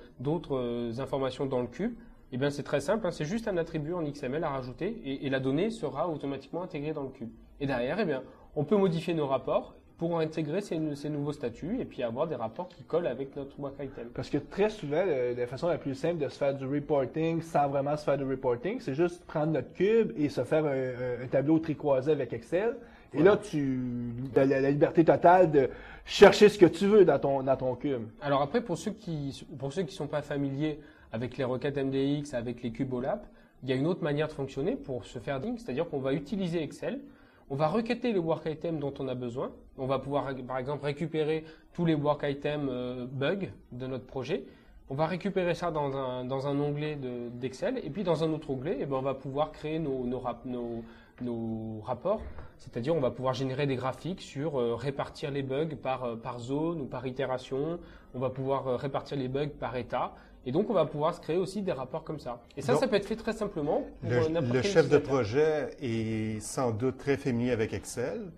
informations dans le cube, eh bien c'est très simple, c'est juste un attribut en XML à rajouter et la donnée sera automatiquement intégrée dans le cube. Et derrière, eh bien, on peut modifier nos rapports pour intégrer ces nouveaux statuts et puis avoir des rapports qui collent avec notre work item. Parce que très souvent, la façon la plus simple de se faire du reporting sans vraiment se faire du reporting, c'est juste prendre notre cube et se faire un tableau tricroisé avec Excel. Et là, tu as la liberté totale de chercher ce que tu veux dans ton cube. Alors après, pour ceux qui sont pas familiers avec les requêtes MDX, avec les cubes OLAP, il y a une autre manière de fonctionner pour se faire dingue, c'est-à-dire qu'on va utiliser Excel. On va requêter les work items dont on a besoin. On va pouvoir, par exemple, récupérer tous les work items bugs de notre projet. On va récupérer ça dans un onglet d'Excel. Et puis, dans un autre onglet, eh ben, on va pouvoir créer nos rapports. C'est-à-dire, on va pouvoir générer des graphiques sur répartir les bugs par zone ou par itération. On va pouvoir répartir les bugs par état. Et donc, on va pouvoir se créer aussi des rapports comme ça. Et ça, ça peut être fait très simplement. Le chef de projet est sans doute très familier avec Excel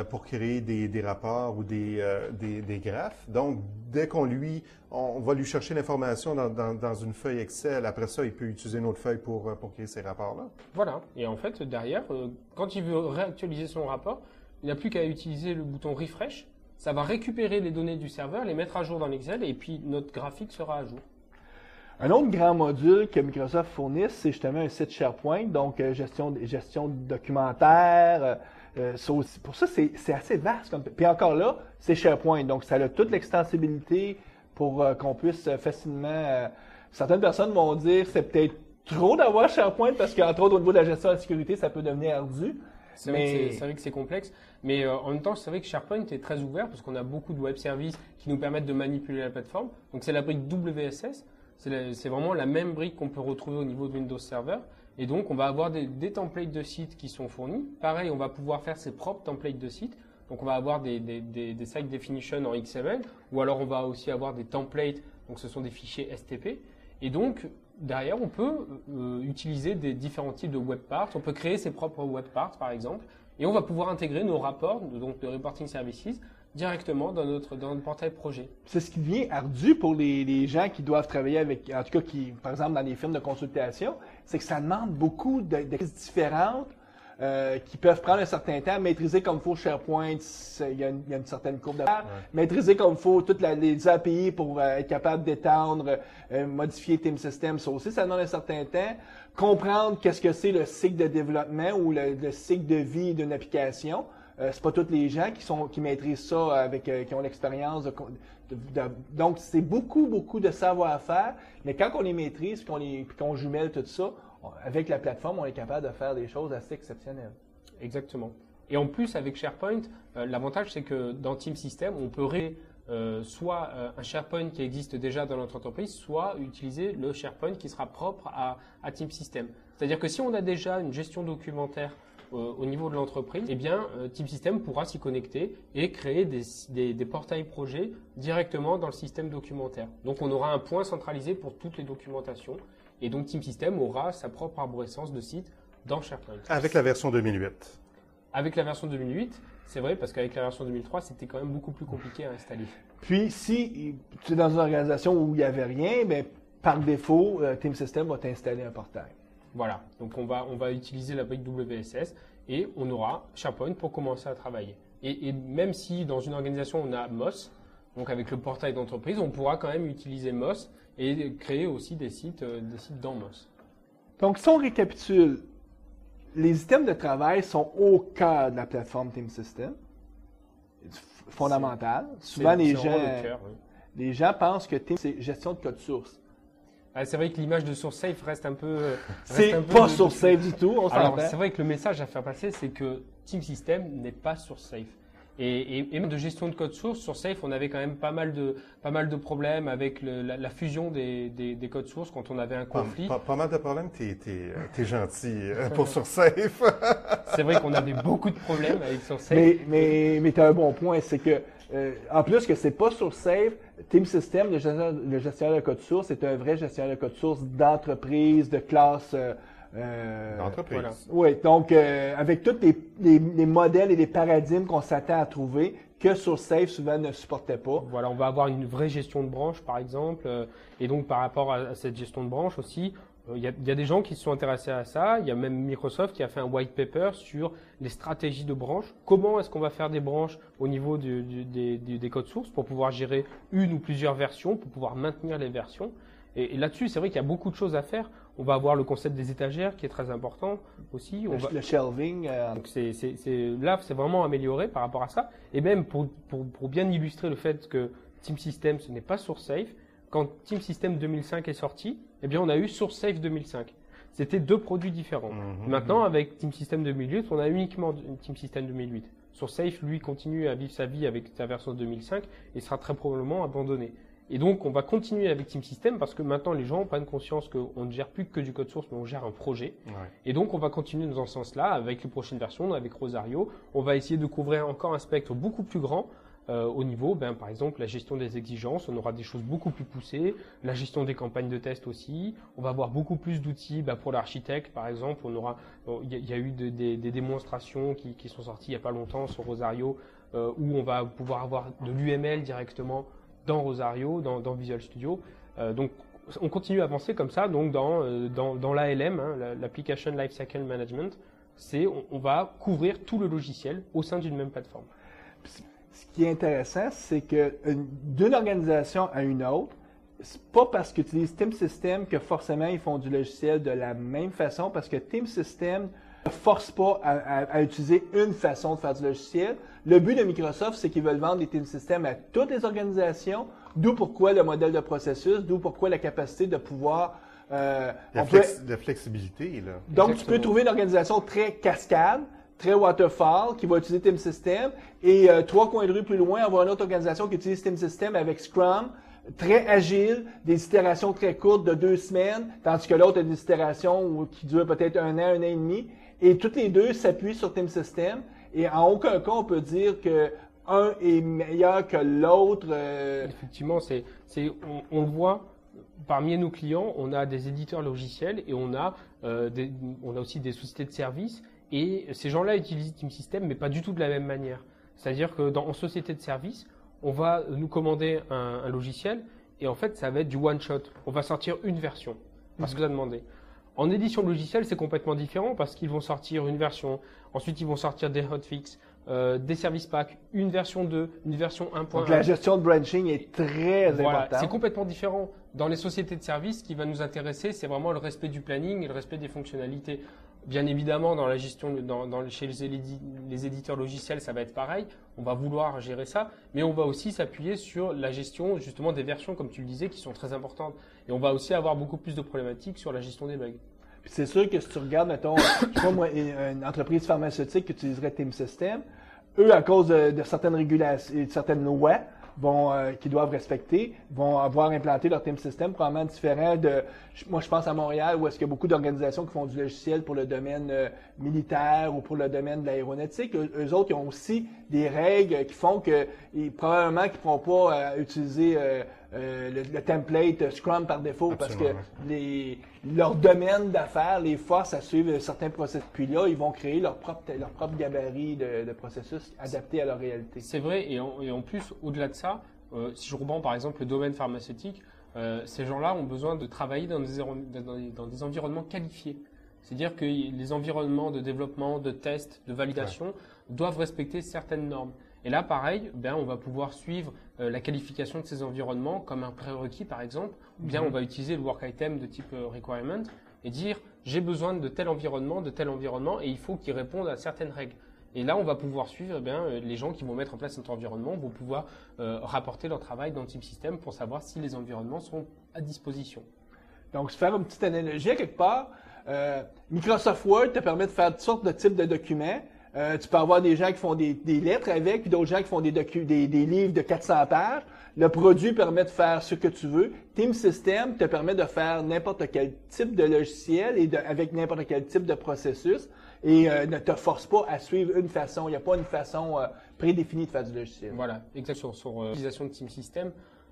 pour créer des rapports ou des graphes. Donc, dès on va lui chercher l'information dans une feuille Excel. Après ça, il peut utiliser une autre feuille pour créer ces rapports-là. Voilà. Et en fait, derrière, quand il veut réactualiser son rapport, il n'a plus qu'à utiliser le bouton Refresh. Ça va récupérer les données du serveur, les mettre à jour dans l'Excel et puis notre graphique sera à jour. Un autre grand module que Microsoft fournit, c'est justement un site SharePoint, donc gestion de documentaire. Pour ça, c'est assez vaste. Puis encore là, c'est SharePoint, donc ça a toute l'extensibilité pour qu'on puisse facilement... certaines personnes vont dire c'est peut-être trop d'avoir SharePoint parce qu'entre autres, au niveau de la gestion de la sécurité, ça peut devenir ardu. C'est vrai que c'est complexe, mais en même temps, c'est vrai que SharePoint est très ouvert parce qu'on a beaucoup de web services qui nous permettent de manipuler la plateforme. Donc, c'est la brique WSS. C'est vraiment la même brique qu'on peut retrouver au niveau de Windows Server. Et donc, on va avoir des templates de sites qui sont fournis. Pareil, on va pouvoir faire ses propres templates de sites. Donc, on va avoir des site definition en XML ou alors on va aussi avoir des templates. Donc, ce sont des fichiers STP. Et donc, derrière, on peut utiliser des différents types de web parts. On peut créer ses propres web parts, par exemple. Et on va pouvoir intégrer nos rapports, donc de Reporting Services, directement dans notre portail projet. C'est ce qui devient ardu pour les gens qui doivent travailler avec, en tout cas, par exemple, dans les firmes de consultation, c'est que ça demande beaucoup d'expertises différentes qui peuvent prendre un certain temps, maîtriser comme il faut SharePoint, il y a une certaine courbe de maîtriser comme il faut toutes les API pour être capable d'étendre, modifier Team System, ça aussi, ça demande un certain temps. Comprendre qu'est-ce que c'est le cycle de développement ou le cycle de vie d'une application. C'est pas tous les gens qui maîtrisent ça qui ont l'expérience donc c'est beaucoup de savoir-faire, mais quand on les maîtrise, qu'on jumelle tout ça, avec la plateforme, on est capable de faire des choses assez exceptionnelles. Exactement. Et en plus, avec SharePoint, l'avantage, c'est que dans Team System, on peut soit un SharePoint qui existe déjà dans notre entreprise, soit utiliser le SharePoint qui sera propre à Team System. C'est-à-dire que si on a déjà une gestion documentaire au niveau de l'entreprise, eh bien, Team System pourra s'y connecter et créer des portails projets directement dans le système documentaire. Donc, on aura un point centralisé pour toutes les documentations. Et donc, Team System aura sa propre arborescence de site dans SharePoint. Avec la version 2008. Avec la version 2008, c'est vrai, parce qu'avec la version 2003, c'était quand même beaucoup plus compliqué à installer. Puis, si tu es dans une organisation où il n'y avait rien, bien, par défaut, Team System va t'installer un portail. Voilà, donc on va utiliser la brique WSS et on aura SharePoint pour commencer à travailler. Et même si dans une organisation on a Moz, donc avec le portail d'entreprise, on pourra quand même utiliser Moz et créer aussi des sites dans Moz. Donc, si on récapitule, les items de travail sont au cœur de la plateforme Team System. Fondamental. Souvent, les gens pensent que Team, c'est gestion de code source. C'est vrai que l'image de SourceSafe reste un peu... c'est pas SourceSafe du tout, on s'entend. Alors, c'est vrai que le message à faire passer, c'est que Team System n'est pas SourceSafe. Et même de gestion de code source, SourceSafe, on avait quand même pas mal de problèmes avec la fusion des codes sources quand on avait un conflit. Pas mal de problèmes, t'es gentil pour SourceSafe. C'est vrai qu'on avait beaucoup de problèmes avec SourceSafe. Mais tu as un bon point, c'est que en plus que c'est pas SourceSafe, Team System, le gestionnaire de code source, c'est un vrai gestionnaire de code source d'entreprise, de classe. D'entreprise. Voilà. Oui, donc avec tous les modèles et les paradigmes qu'on s'attend à trouver, que SourceSafe souvent ne supportait pas. Voilà, on va avoir une vraie gestion de branche, par exemple, et donc par rapport à cette gestion de branche aussi, il y a des gens qui se sont intéressés à ça. Il y a même Microsoft qui a fait un white paper sur les stratégies de branches. Comment est-ce qu'on va faire des branches au niveau des codes sources pour pouvoir gérer une ou plusieurs versions, pour pouvoir maintenir les versions. Et là-dessus, c'est vrai qu'il y a beaucoup de choses à faire. On va avoir le concept des étagères qui est très important aussi. Le shelving. Donc là, c'est vraiment amélioré par rapport à ça. Et même pour bien illustrer le fait que Team System, ce n'est pas SourceSafe, quand Team System 2005 est sorti, eh bien, on a eu SourceSafe 2005. C'était deux produits différents. Maintenant, avec Team System 2008, on a uniquement Team System 2008. SourceSafe, lui, continue à vivre sa vie avec sa version 2005 et sera très probablement abandonné. Et donc, on va continuer avec Team System parce que maintenant, les gens prennent conscience qu'on ne gère plus que du code source, mais on gère un projet. Ouais. Et donc, on va continuer dans ce sens-là avec les prochaines versions, avec Rosario. On va essayer de couvrir encore un spectre beaucoup plus grand au niveau, par exemple, la gestion des exigences. On aura des choses beaucoup plus poussées. La gestion des campagnes de test aussi. On va avoir beaucoup plus d'outils pour l'architecte, par exemple. Il y a eu des démonstrations qui sont sorties il n'y a pas longtemps sur Rosario où on va pouvoir avoir de l'UML directement dans Rosario, dans Visual Studio. Donc, on continue à avancer comme ça. Donc, dans l'ALM, l'Application Lifecycle Management, on va couvrir tout le logiciel au sein d'une même plateforme. Ce qui est intéressant, c'est que d'une organisation à une autre, c'est pas parce qu'ils utilisent Team System que forcément ils font du logiciel de la même façon, parce que Team System ne force pas à utiliser une façon de faire du logiciel. Le but de Microsoft, c'est qu'ils veulent vendre des Team Systems à toutes les organisations, d'où pourquoi le modèle de processus, d'où pourquoi la capacité de pouvoir... la flexibilité, là. Donc, tu peux trouver une organisation très cascade, très waterfall, qui va utiliser Team System, et 3 coins de rue plus loin, on va une autre organisation qui utilise Team System avec Scrum, très agile, des itérations très courtes de 2 semaines, tandis que l'autre a des itérations qui durent peut-être 1 an et demi. Et toutes les deux s'appuient sur Team System. Et en aucun cas, on peut dire que un est meilleur que l'autre. Effectivement, on le voit parmi nos clients, on a des éditeurs logiciels et on a aussi des sociétés de services. Et ces gens-là utilisent Team System, mais pas du tout de la même manière. C'est-à-dire que en société de services, on va nous commander un logiciel et en fait, ça va être du one-shot. On va sortir une version parce que vous a demandé. En édition logicielle, c'est complètement différent parce qu'ils vont sortir une version. Ensuite, ils vont sortir des hotfix, des service packs, une version 2, une version 1.1. Donc, la gestion de branching est très importante. C'est complètement différent. Dans les sociétés de services, ce qui va nous intéresser, c'est vraiment le respect du planning et le respect des fonctionnalités. Bien évidemment, dans la gestion, chez les éditeurs logiciels, ça va être pareil. On va vouloir gérer ça, mais on va aussi s'appuyer sur la gestion justement des versions, comme tu le disais, qui sont très importantes. Et on va aussi avoir beaucoup plus de problématiques sur la gestion des bugs. Puis c'est sûr que si tu regardes, mettons, je sais pas moi, une entreprise pharmaceutique qui utiliserait Team System, eux, à cause de certaines régulations et de certaines lois qu'ils doivent respecter, vont avoir implanté leur Team System probablement différent de... Moi, je pense à Montréal, où est-ce qu'il y a beaucoup d'organisations qui font du logiciel pour le domaine militaire ou pour le domaine de l'aéronautique. Eux autres, ils ont aussi des règles qui font que probablement qu'ils ne pourront pas utiliser le template Scrum par défaut. Absolument. Parce que leur domaine d'affaires les force à suivre certains processus. Puis là, ils vont créer leur propre gabarit de processus adaptés à leur réalité. C'est vrai, et en plus, au-delà de ça, si je reprends par exemple le domaine pharmaceutique, ces gens-là ont besoin de travailler dans des environnements qualifiés. C'est-à-dire que les environnements de développement, de test, de validation doivent respecter certaines normes. Et là, pareil, on va pouvoir suivre la qualification de ces environnements comme un prérequis, par exemple, ou bien on va utiliser le work item de type requirement et dire j'ai besoin de tel environnement, et il faut qu'il réponde à certaines règles. Et là, on va pouvoir suivre les gens qui vont mettre en place cet environnement vont pouvoir rapporter leur travail dans Team System pour savoir si les environnements sont à disposition. Donc, faire une petite analogie à quelque part, Microsoft Word te permet de faire toutes sortes de types de documents. Tu peux avoir des gens qui font des lettres avec, puis d'autres gens qui font des livres de 400 pages. Le produit permet de faire ce que tu veux. Team System te permet de faire n'importe quel type de logiciel et avec n'importe quel type de processus et ne te force pas à suivre une façon. Il n'y a pas une façon prédéfinie de faire du logiciel. Voilà, exactement. Sur l'utilisation de Team System,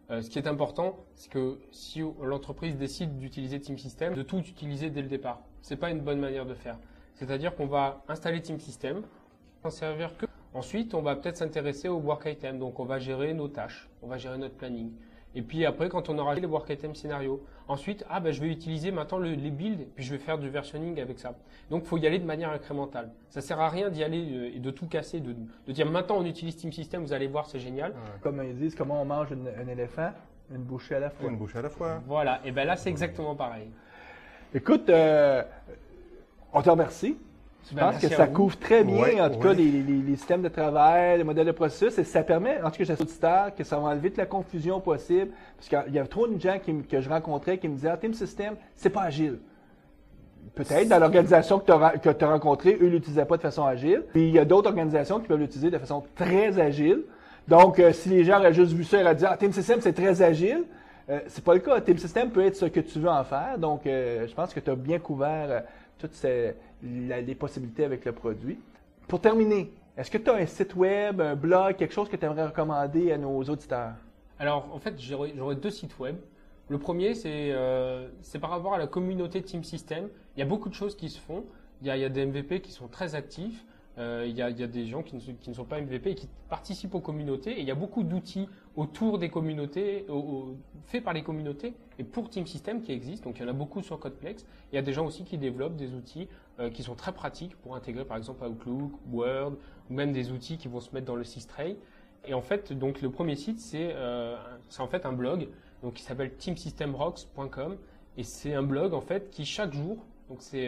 ce qui est important, c'est que si l'entreprise décide d'utiliser Team System, de tout utiliser dès le départ. C'est pas une bonne manière de faire. C'est-à-dire qu'on va installer Team System, s'en servir que. Ensuite, on va peut-être s'intéresser aux work items. Donc, on va gérer nos tâches, on va gérer notre planning. Et puis après, quand on aura les work items scénarios, ensuite, je vais utiliser maintenant les builds, puis je vais faire du versionning avec ça. Donc, il faut y aller de manière incrémentale. Ça sert à rien d'y aller et de tout casser, de dire maintenant on utilise Team System, vous allez voir, c'est génial. Comme ils disent, comment on mange un éléphant? Une bouchée à la fois. Une bouchée à la fois. Voilà, et là, c'est exactement pareil. Écoute, on te remercie. Je pense que ça couvre très bien, en tout cas, les systèmes de travail, les modèles de processus, et ça permet, en tout cas, chez auditeurs, que ça va enlever toute la confusion possible, parce qu'il y a trop de gens que je rencontrais qui me disaient, Team System, c'est pas agile. Peut-être dans l'organisation que tu as rencontrée, eux ne l'utilisaient pas de façon agile. Puis il y a d'autres organisations qui peuvent l'utiliser de façon très agile. Donc, si les gens auraient juste vu ça, ils auraient dit, Team System, c'est très agile. C'est pas le cas. Team System peut être ce que tu veux en faire. Donc, je pense que tu as bien couvert toutes les possibilités avec le produit. Pour terminer, est-ce que tu as un site web, un blog, quelque chose que tu aimerais recommander à nos auditeurs? Alors, en fait, j'aurais 2 sites web. Le premier, c'est par rapport à la communauté Team System. Il y a beaucoup de choses qui se font. Il y a des MVP qui sont très actifs. Il y a des gens qui ne sont pas MVP et qui participent aux communautés. Et il y a beaucoup d'outils autour des communautés, faits par les communautés et pour Team System qui existent. Donc, il y en a beaucoup sur Codeplex. Il y a des gens aussi qui développent des outils qui sont très pratiques pour intégrer, par exemple, Outlook, Word, ou même des outils qui vont se mettre dans le Sistray. Et en fait, donc, le premier site, c'est en fait un blog donc, qui s'appelle teamsystemrocks.com. Et c'est un blog, en fait, qui chaque jour, donc c'est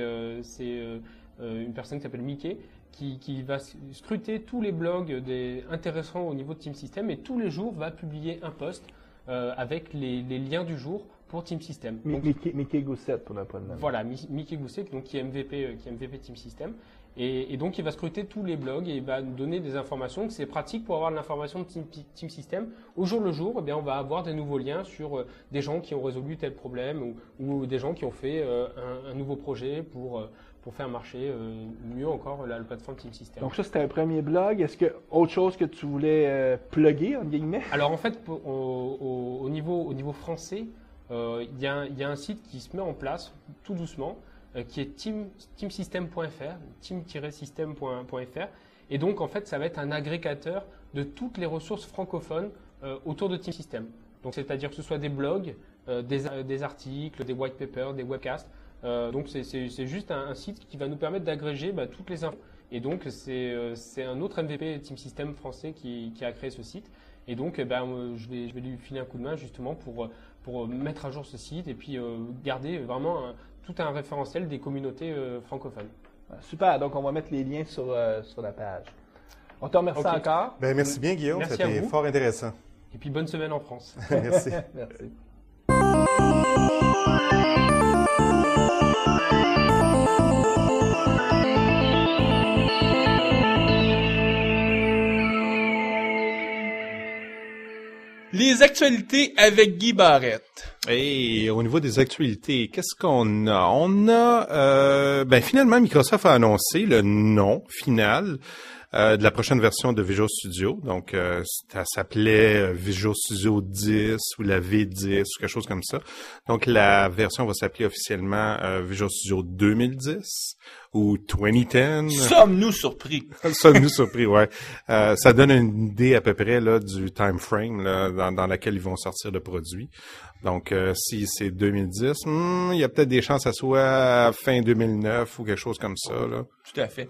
une personne qui s'appelle Mickey, qui va scruter tous les blogs intéressants au niveau de Team System et tous les jours va publier un post avec les liens du jour pour Team System. Mickey Gousset pour la première. Voilà, Mickey Gousset donc, qui est MVP Team System. Et donc, il va scruter tous les blogs et il va nous donner des informations. C'est pratique pour avoir de l'information de Team System. Au jour le jour, on va avoir des nouveaux liens sur des gens qui ont résolu tel problème ou des gens qui ont fait un nouveau projet pour faire marcher mieux encore la plateforme Team System. Donc ça, c'était un premier blog. Est-ce que autre chose que tu voulais plugger, entre guillemets? Alors en fait, au niveau français, il y a un site qui se met en place tout doucement, qui est teamsystem.fr, team-system.fr. Et donc en fait, ça va être un agrégateur de toutes les ressources francophones autour de Team System. Donc c'est-à-dire que ce soit des blogs, des articles, des white papers, des webcasts. Donc c'est juste un site qui va nous permettre d'agréger toutes les infos. Et donc c'est un autre MVP Team System français qui a créé ce site. Et donc je vais lui filer un coup de main justement pour mettre à jour ce site et puis garder vraiment tout un référentiel des communautés francophones. Super, donc on va mettre les liens sur la page. On te remercie encore. Merci bien Guillaume, c'était fort intéressant. Et puis bonne semaine en France. Merci. Merci. les actualités avec Guy Barrette. Et au niveau des actualités, qu'est-ce qu'on a? On a, finalement, Microsoft a annoncé le nom final de la prochaine version de Visual Studio. Donc, ça s'appelait Visual Studio 10 ou la V10 ou quelque chose comme ça. Donc, la version va s'appeler officiellement Visual Studio 2010 ou 2010. Sommes-nous surpris? Sommes-nous surpris, ouais. Ça donne une idée à peu près là du time frame là, dans laquelle ils vont sortir le produit. Donc, si c'est 2010, il y a peut-être des chances à soit fin 2009 ou quelque chose comme ça, là. Tout à fait.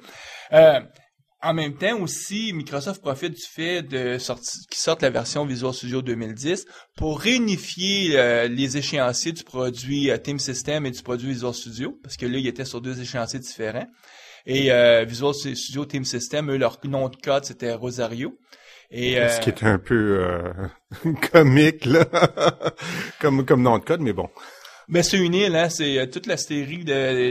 En même temps aussi, Microsoft profite du fait qu'ils sortent la version Visual Studio 2010 pour réunifier les échéanciers du produit Team System et du produit Visual Studio, parce que là, ils étaient sur deux échéanciers différents. Et Visual Studio Team System, eux, leur nom de code, c'était Rosario. Et, ce qui est un peu comique, là, comme nom de code, mais bon. Ben c'est une île, hein, c'est toute la série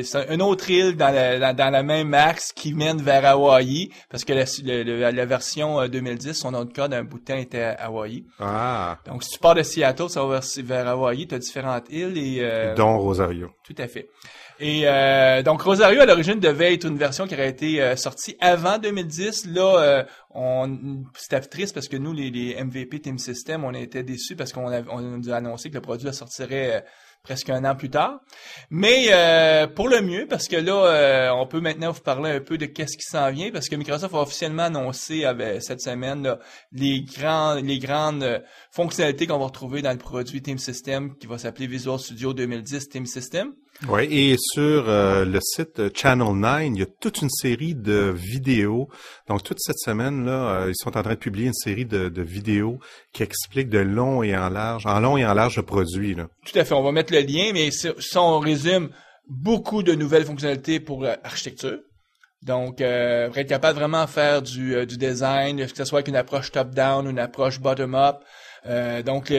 c'est une autre île dans la même axe qui mène vers Hawaï, parce que la version 2010, son nom de code un bout de temps était à Hawaï. Ah. Donc si tu pars de Seattle, ça va vers Hawaï, tu as différentes îles et dont Rosario. Tout à fait. Et donc Rosario à l'origine devait être une version qui aurait été sortie avant 2010. Là, c'était triste parce que nous les MVP Team System, on était déçus parce qu'on nous a annoncé que le produit sortirait presque un an plus tard. Mais pour le mieux, parce que là, on peut maintenant vous parler un peu de qu'est-ce qui s'en vient, parce que Microsoft a officiellement annoncé cette semaine là, les grandes fonctionnalités qu'on va retrouver dans le produit Team System qui va s'appeler Visual Studio 2010 Team System. Oui, et sur le site Channel 9, il y a toute une série de vidéos. Donc, toute cette semaine, là, ils sont en train de publier une série de vidéos qui expliquent de long et en large le produit, là. Tout à fait. On va mettre le lien, mais ça, on résume beaucoup de nouvelles fonctionnalités pour architecture. Donc, pour être capable de vraiment faire du design, que ce soit avec une approche top-down ou une approche bottom-up. Donc,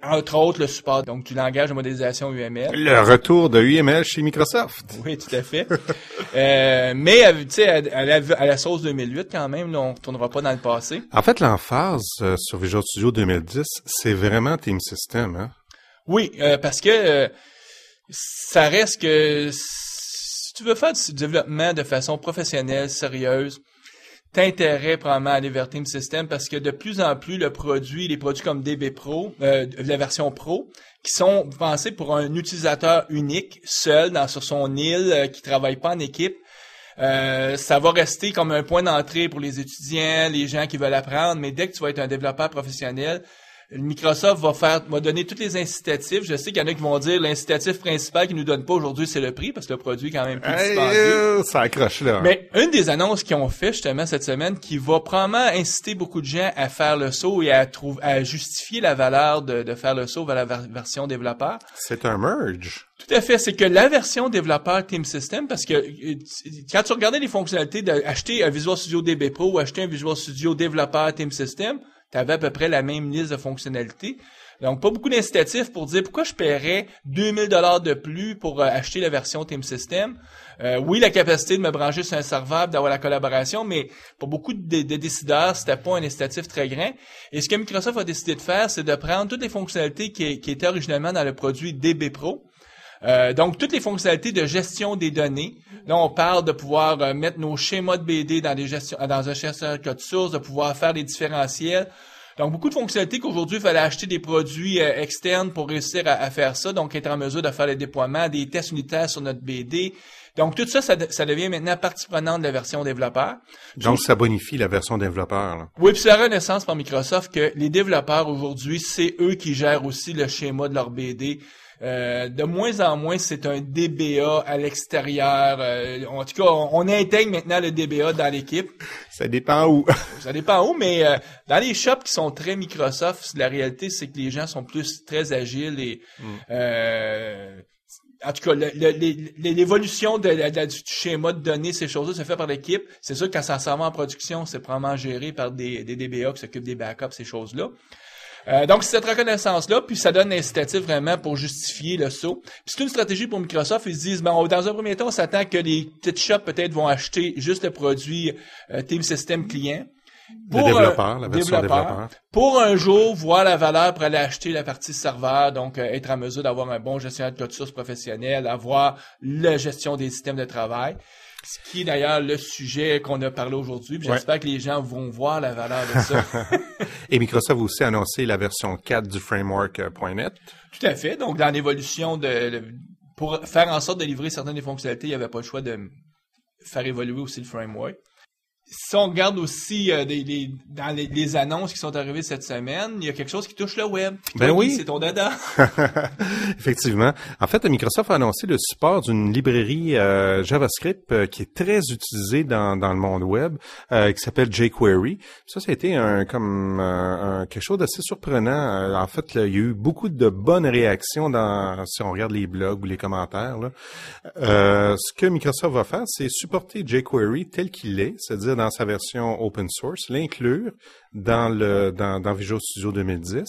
entre autres, le support donc du langage de modélisation UML. Le retour de UML chez Microsoft. Oui, tout à fait. Mais tu sais, à la sauce 2008 quand même, là, on ne retournera pas dans le passé. En fait, l'emphase sur Visual Studio 2010, c'est vraiment Team System, hein? Oui, parce que ça reste que si tu veux faire du développement de façon professionnelle, sérieuse, t'as intérêt probablement à aller vers Team System parce que de plus en plus les produits comme DB Pro, la version Pro, qui sont pensés pour un utilisateur unique, seul, sur son île, qui travaille pas en équipe, ça va rester comme un point d'entrée pour les étudiants, les gens qui veulent apprendre, mais dès que tu vas être un développeur professionnel, Microsoft va donner tous les incitatifs. Je sais qu'il y en a qui vont dire l'incitatif principal qu'ils nous donnent pas aujourd'hui, c'est le prix, parce que le produit est quand même plus dispendieux. Ça accroche là. Mais une des annonces qu'ils ont fait justement cette semaine, qui va probablement inciter beaucoup de gens à faire le saut et à justifier la valeur de faire le saut vers la version développeur. C'est un merge. Tout à fait, c'est que la version développeur Team System, parce que quand tu regardais les fonctionnalités d'acheter un Visual Studio DB Pro ou acheter un Visual Studio développeur Team System, tu avais à peu près la même liste de fonctionnalités. Donc, pas beaucoup d'incitatifs pour dire pourquoi je paierais 2000 $ de plus pour acheter la version Team System. Oui, la capacité de me brancher sur un serveur, d'avoir la collaboration, mais pour beaucoup de décideurs, c'était pas un incitatif très grand. Et ce que Microsoft a décidé de faire, c'est de prendre toutes les fonctionnalités qui étaient originalement dans le produit DB Pro. Donc, toutes les fonctionnalités de gestion des données. Là, on parle de pouvoir mettre nos schémas de BD dans un gestionnaire de code source, de pouvoir faire des différentiels. Donc, beaucoup de fonctionnalités qu'aujourd'hui, il fallait acheter des produits externes pour réussir à faire ça. Donc, être en mesure de faire le déploiement, des tests unitaires sur notre BD. Donc, tout ça, ça devient maintenant partie prenante de la version développeur. Donc, ça bonifie la version développeur, là. Oui, puis c'est la renaissance par Microsoft que les développeurs aujourd'hui, c'est eux qui gèrent aussi le schéma de leur BD. De moins en moins, c'est un DBA à l'extérieur. En tout cas, on intègre maintenant le DBA dans l'équipe. Ça dépend où. Ça dépend où, mais dans les shops qui sont très Microsoft, la réalité, c'est que les gens sont plus très agiles et en tout cas, l'évolution du schéma de données, ces choses-là, se fait par l'équipe. C'est sûr que quand ça s'en va en production, c'est probablement géré par des DBA qui s'occupent des backups, ces choses-là. Donc, c'est cette reconnaissance-là, puis ça donne l'incitatif vraiment pour justifier le saut. Puis c'est une stratégie pour Microsoft. Ils se disent, dans un premier temps, on s'attend que les petites shops peut-être vont acheter juste le produit Team System client. Le développeur, la version développeur. Pour un jour, voir la valeur pour aller acheter la partie serveur, donc être en mesure d'avoir un bon gestionnaire de code source professionnel, avoir la gestion des systèmes de travail. Ce qui est d'ailleurs le sujet qu'on a parlé aujourd'hui. J'espère que les gens vont voir la valeur de ça. Et Microsoft a aussi annoncé la version 4 du framework .NET. Tout à fait. Donc, dans l'évolution pour faire en sorte de livrer certaines des fonctionnalités, il n'y avait pas le choix de faire évoluer aussi le framework. Si on regarde aussi dans les annonces qui sont arrivées cette semaine, il y a quelque chose qui touche le web. Ben oui. C'est ton dada. Effectivement. En fait, Microsoft a annoncé le support d'une librairie JavaScript qui est très utilisée dans le monde web, qui s'appelle jQuery. Ça a été quelque chose d'assez surprenant. En fait, là, il y a eu beaucoup de bonnes réactions si on regarde les blogs ou les commentaires. Là. Ce que Microsoft va faire, c'est supporter jQuery tel qu'il est, c'est-à-dire dans sa version open source, l'inclure dans Visual Studio 2010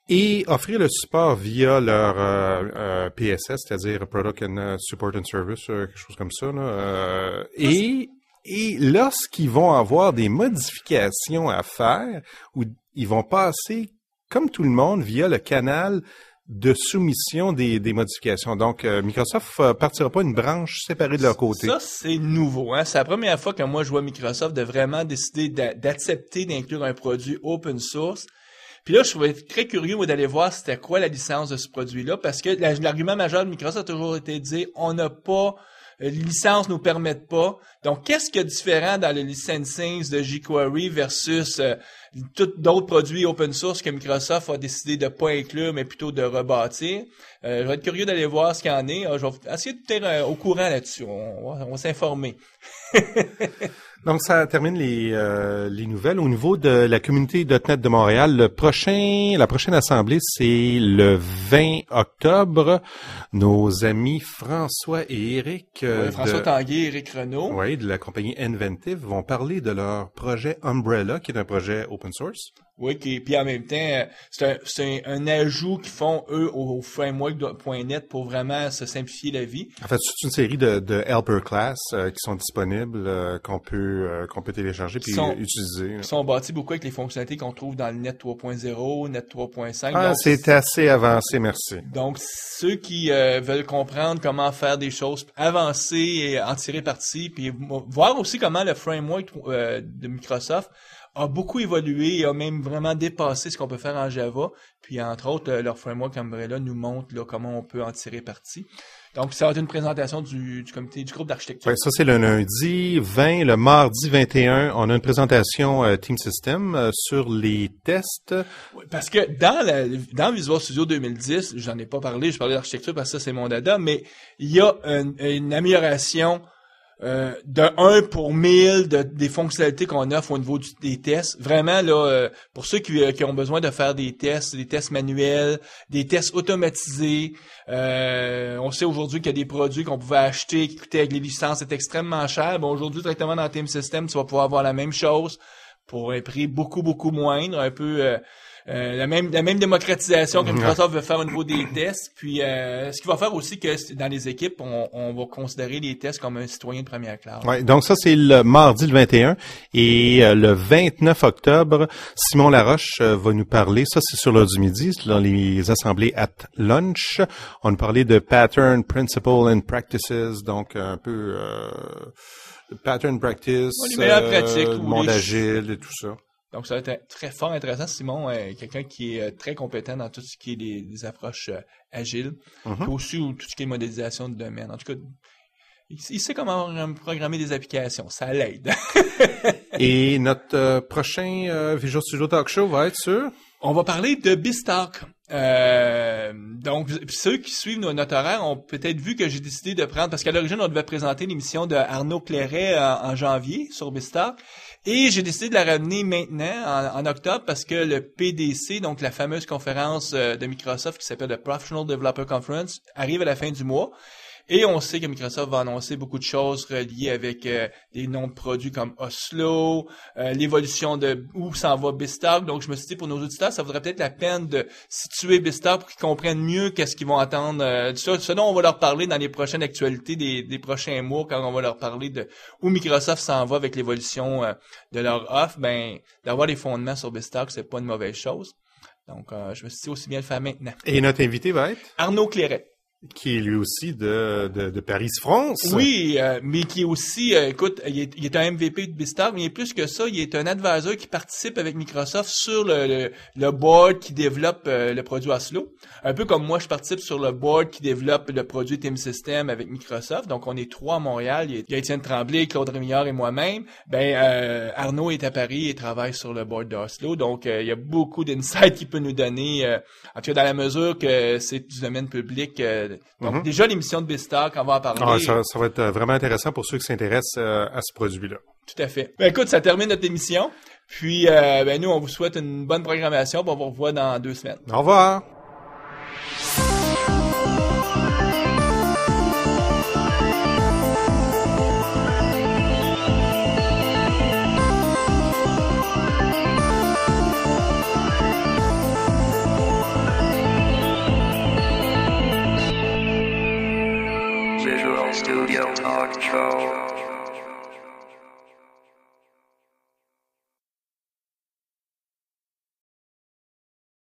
et offrir le support via leur PSS, c'est-à-dire Product and Support and Service, quelque chose comme ça. Là, et lorsqu'ils vont avoir des modifications à faire, où ils vont passer, comme tout le monde, via le canal de soumission des modifications. Donc, Microsoft partira pas une branche séparée de leur côté. Ça, c'est nouveau. Hein? C'est la première fois que moi, je vois Microsoft de vraiment décider d'accepter d'inclure un produit open source. Puis là, je trouvais très curieux, moi, d'aller voir c'était quoi la licence de ce produit-là, parce que l'argument majeur de Microsoft a toujours été de dire, on n'a pas, les licences nous permettent pas. Donc, qu'est-ce qu'il y a de différent dans le licensing de jQuery versus d'autres produits open source que Microsoft a décidé de pas inclure, mais plutôt de rebâtir? Je vais être curieux d'aller voir ce qu'il y en est. Je vais essayer de tenir au courant là-dessus. On va s'informer. Donc, ça termine les nouvelles. Au niveau de la communauté .NET de Montréal, la prochaine assemblée, c'est le 20 octobre. Nos amis François et Eric François Tanguay et Eric Renaud. Oui, de la compagnie Inventive vont parler de leur projet Umbrella, qui est un projet open source. Oui, puis en même temps, c'est un ajout qu'ils font, eux, au framework .NET pour vraiment se simplifier la vie. En fait, c'est une série de helper class qui sont disponibles, qu'on peut télécharger puis utiliser. Ils sont bâtis beaucoup avec les fonctionnalités qu'on trouve dans le Net 3.0, Net 3.5. Ah, c'est assez avancé, merci. Donc, ceux qui veulent comprendre comment faire des choses avancées et en tirer parti, puis voir aussi comment le framework de Microsoft a beaucoup évolué et a même vraiment dépassé ce qu'on peut faire en Java. Puis, entre autres, leur framework Umbrella nous montre là, comment on peut en tirer parti. Donc, ça va être une présentation du comité, du groupe d'architecture. Oui, ça, c'est le lundi 20. Le mardi 21, on a une présentation Team System sur les tests. Oui, parce que dans Visual Studio 2010, j'en ai pas parlé, je parlais d'architecture parce que ça, c'est mon dada, mais il y a une amélioration de 1 pour 1000 des fonctionnalités qu'on offre au niveau des tests. Vraiment, là, pour ceux qui ont besoin de faire des tests manuels, des tests automatisés, on sait aujourd'hui qu'il y a des produits qu'on pouvait acheter qui coûtaient avec les licences, c'est extrêmement cher. Bon, aujourd'hui, directement dans Team System, tu vas pouvoir avoir la même chose pour un prix beaucoup, beaucoup moindre, un peu la même démocratisation que Microsoft veut faire au niveau des tests. Puis ce qui va faire aussi que dans les équipes, on va considérer les tests comme un citoyen de première classe. Ouais, donc ça, c'est le mardi le 21. Et le 29 octobre, Simon Laroche va nous parler, ça c'est sur l'heure du midi, dans les assemblées at lunch. On nous parlait de Pattern, Principle and Practices, donc un peu Pattern Practice, les meilleures pratiques, monde agile et tout ça. Donc, ça va être très fort intéressant. Simon est quelqu'un qui est très compétent dans tout ce qui est des approches agiles, puis aussi tout ce qui est modélisation de domaine. En tout cas, il sait comment programmer des applications. Ça l'aide. Et notre prochain Visual Studio Talk Show va être sur... On va parler de BizTalk. Donc, ceux qui suivent notre horaire ont peut-être vu que j'ai décidé de prendre, parce qu'à l'origine, on devait présenter l'émission de Arnaud Clairet en janvier sur BizTalk. Et j'ai décidé de la ramener maintenant, en octobre, parce que le PDC, donc la fameuse conférence de Microsoft qui s'appelle le Professional Developer Conference, arrive à la fin du mois. Et on sait que Microsoft va annoncer beaucoup de choses reliées avec des noms de produits comme Oslo, l'évolution de où s'en va BizTalk. Donc, je me suis dit, pour nos auditeurs, ça vaudrait peut-être la peine de situer BizTalk pour qu'ils comprennent mieux qu'est-ce qu'ils vont attendre. Ce dont on va leur parler dans les prochaines actualités des prochains mois, quand on va leur parler de où Microsoft s'en va avec l'évolution de leur offre. Ben, d'avoir les fondements sur BizTalk, c'est pas une mauvaise chose. Donc, je me suis dit aussi bien le faire maintenant. Et notre invité va être? Arnaud Clairet. Qui est lui aussi de Paris France. Oui, mais qui est aussi, écoute, il est un MVP de BizTalk, mais il est plus que ça, il est un advisor qui participe avec Microsoft sur le board qui développe le produit Oslo. Un peu comme moi, je participe sur le board qui développe le produit Team System avec Microsoft. Donc, on est 3 à Montréal. Il y a Étienne Tremblay, Claude Rémillard et moi-même. Arnaud est à Paris et travaille sur le board d'Oslo. Donc, il y a beaucoup d'insights qu'il peut nous donner, en tout cas dans la mesure que c'est du domaine public. Donc, déjà, l'émission de BizTalk, on va en parler. Ça va être vraiment intéressant pour ceux qui s'intéressent à ce produit-là. Tout à fait. Écoute, ça termine notre émission. Puis, nous, on vous souhaite une bonne programmation. On vous revoit dans 2 semaines. Au revoir. Visual Studio Talk Show.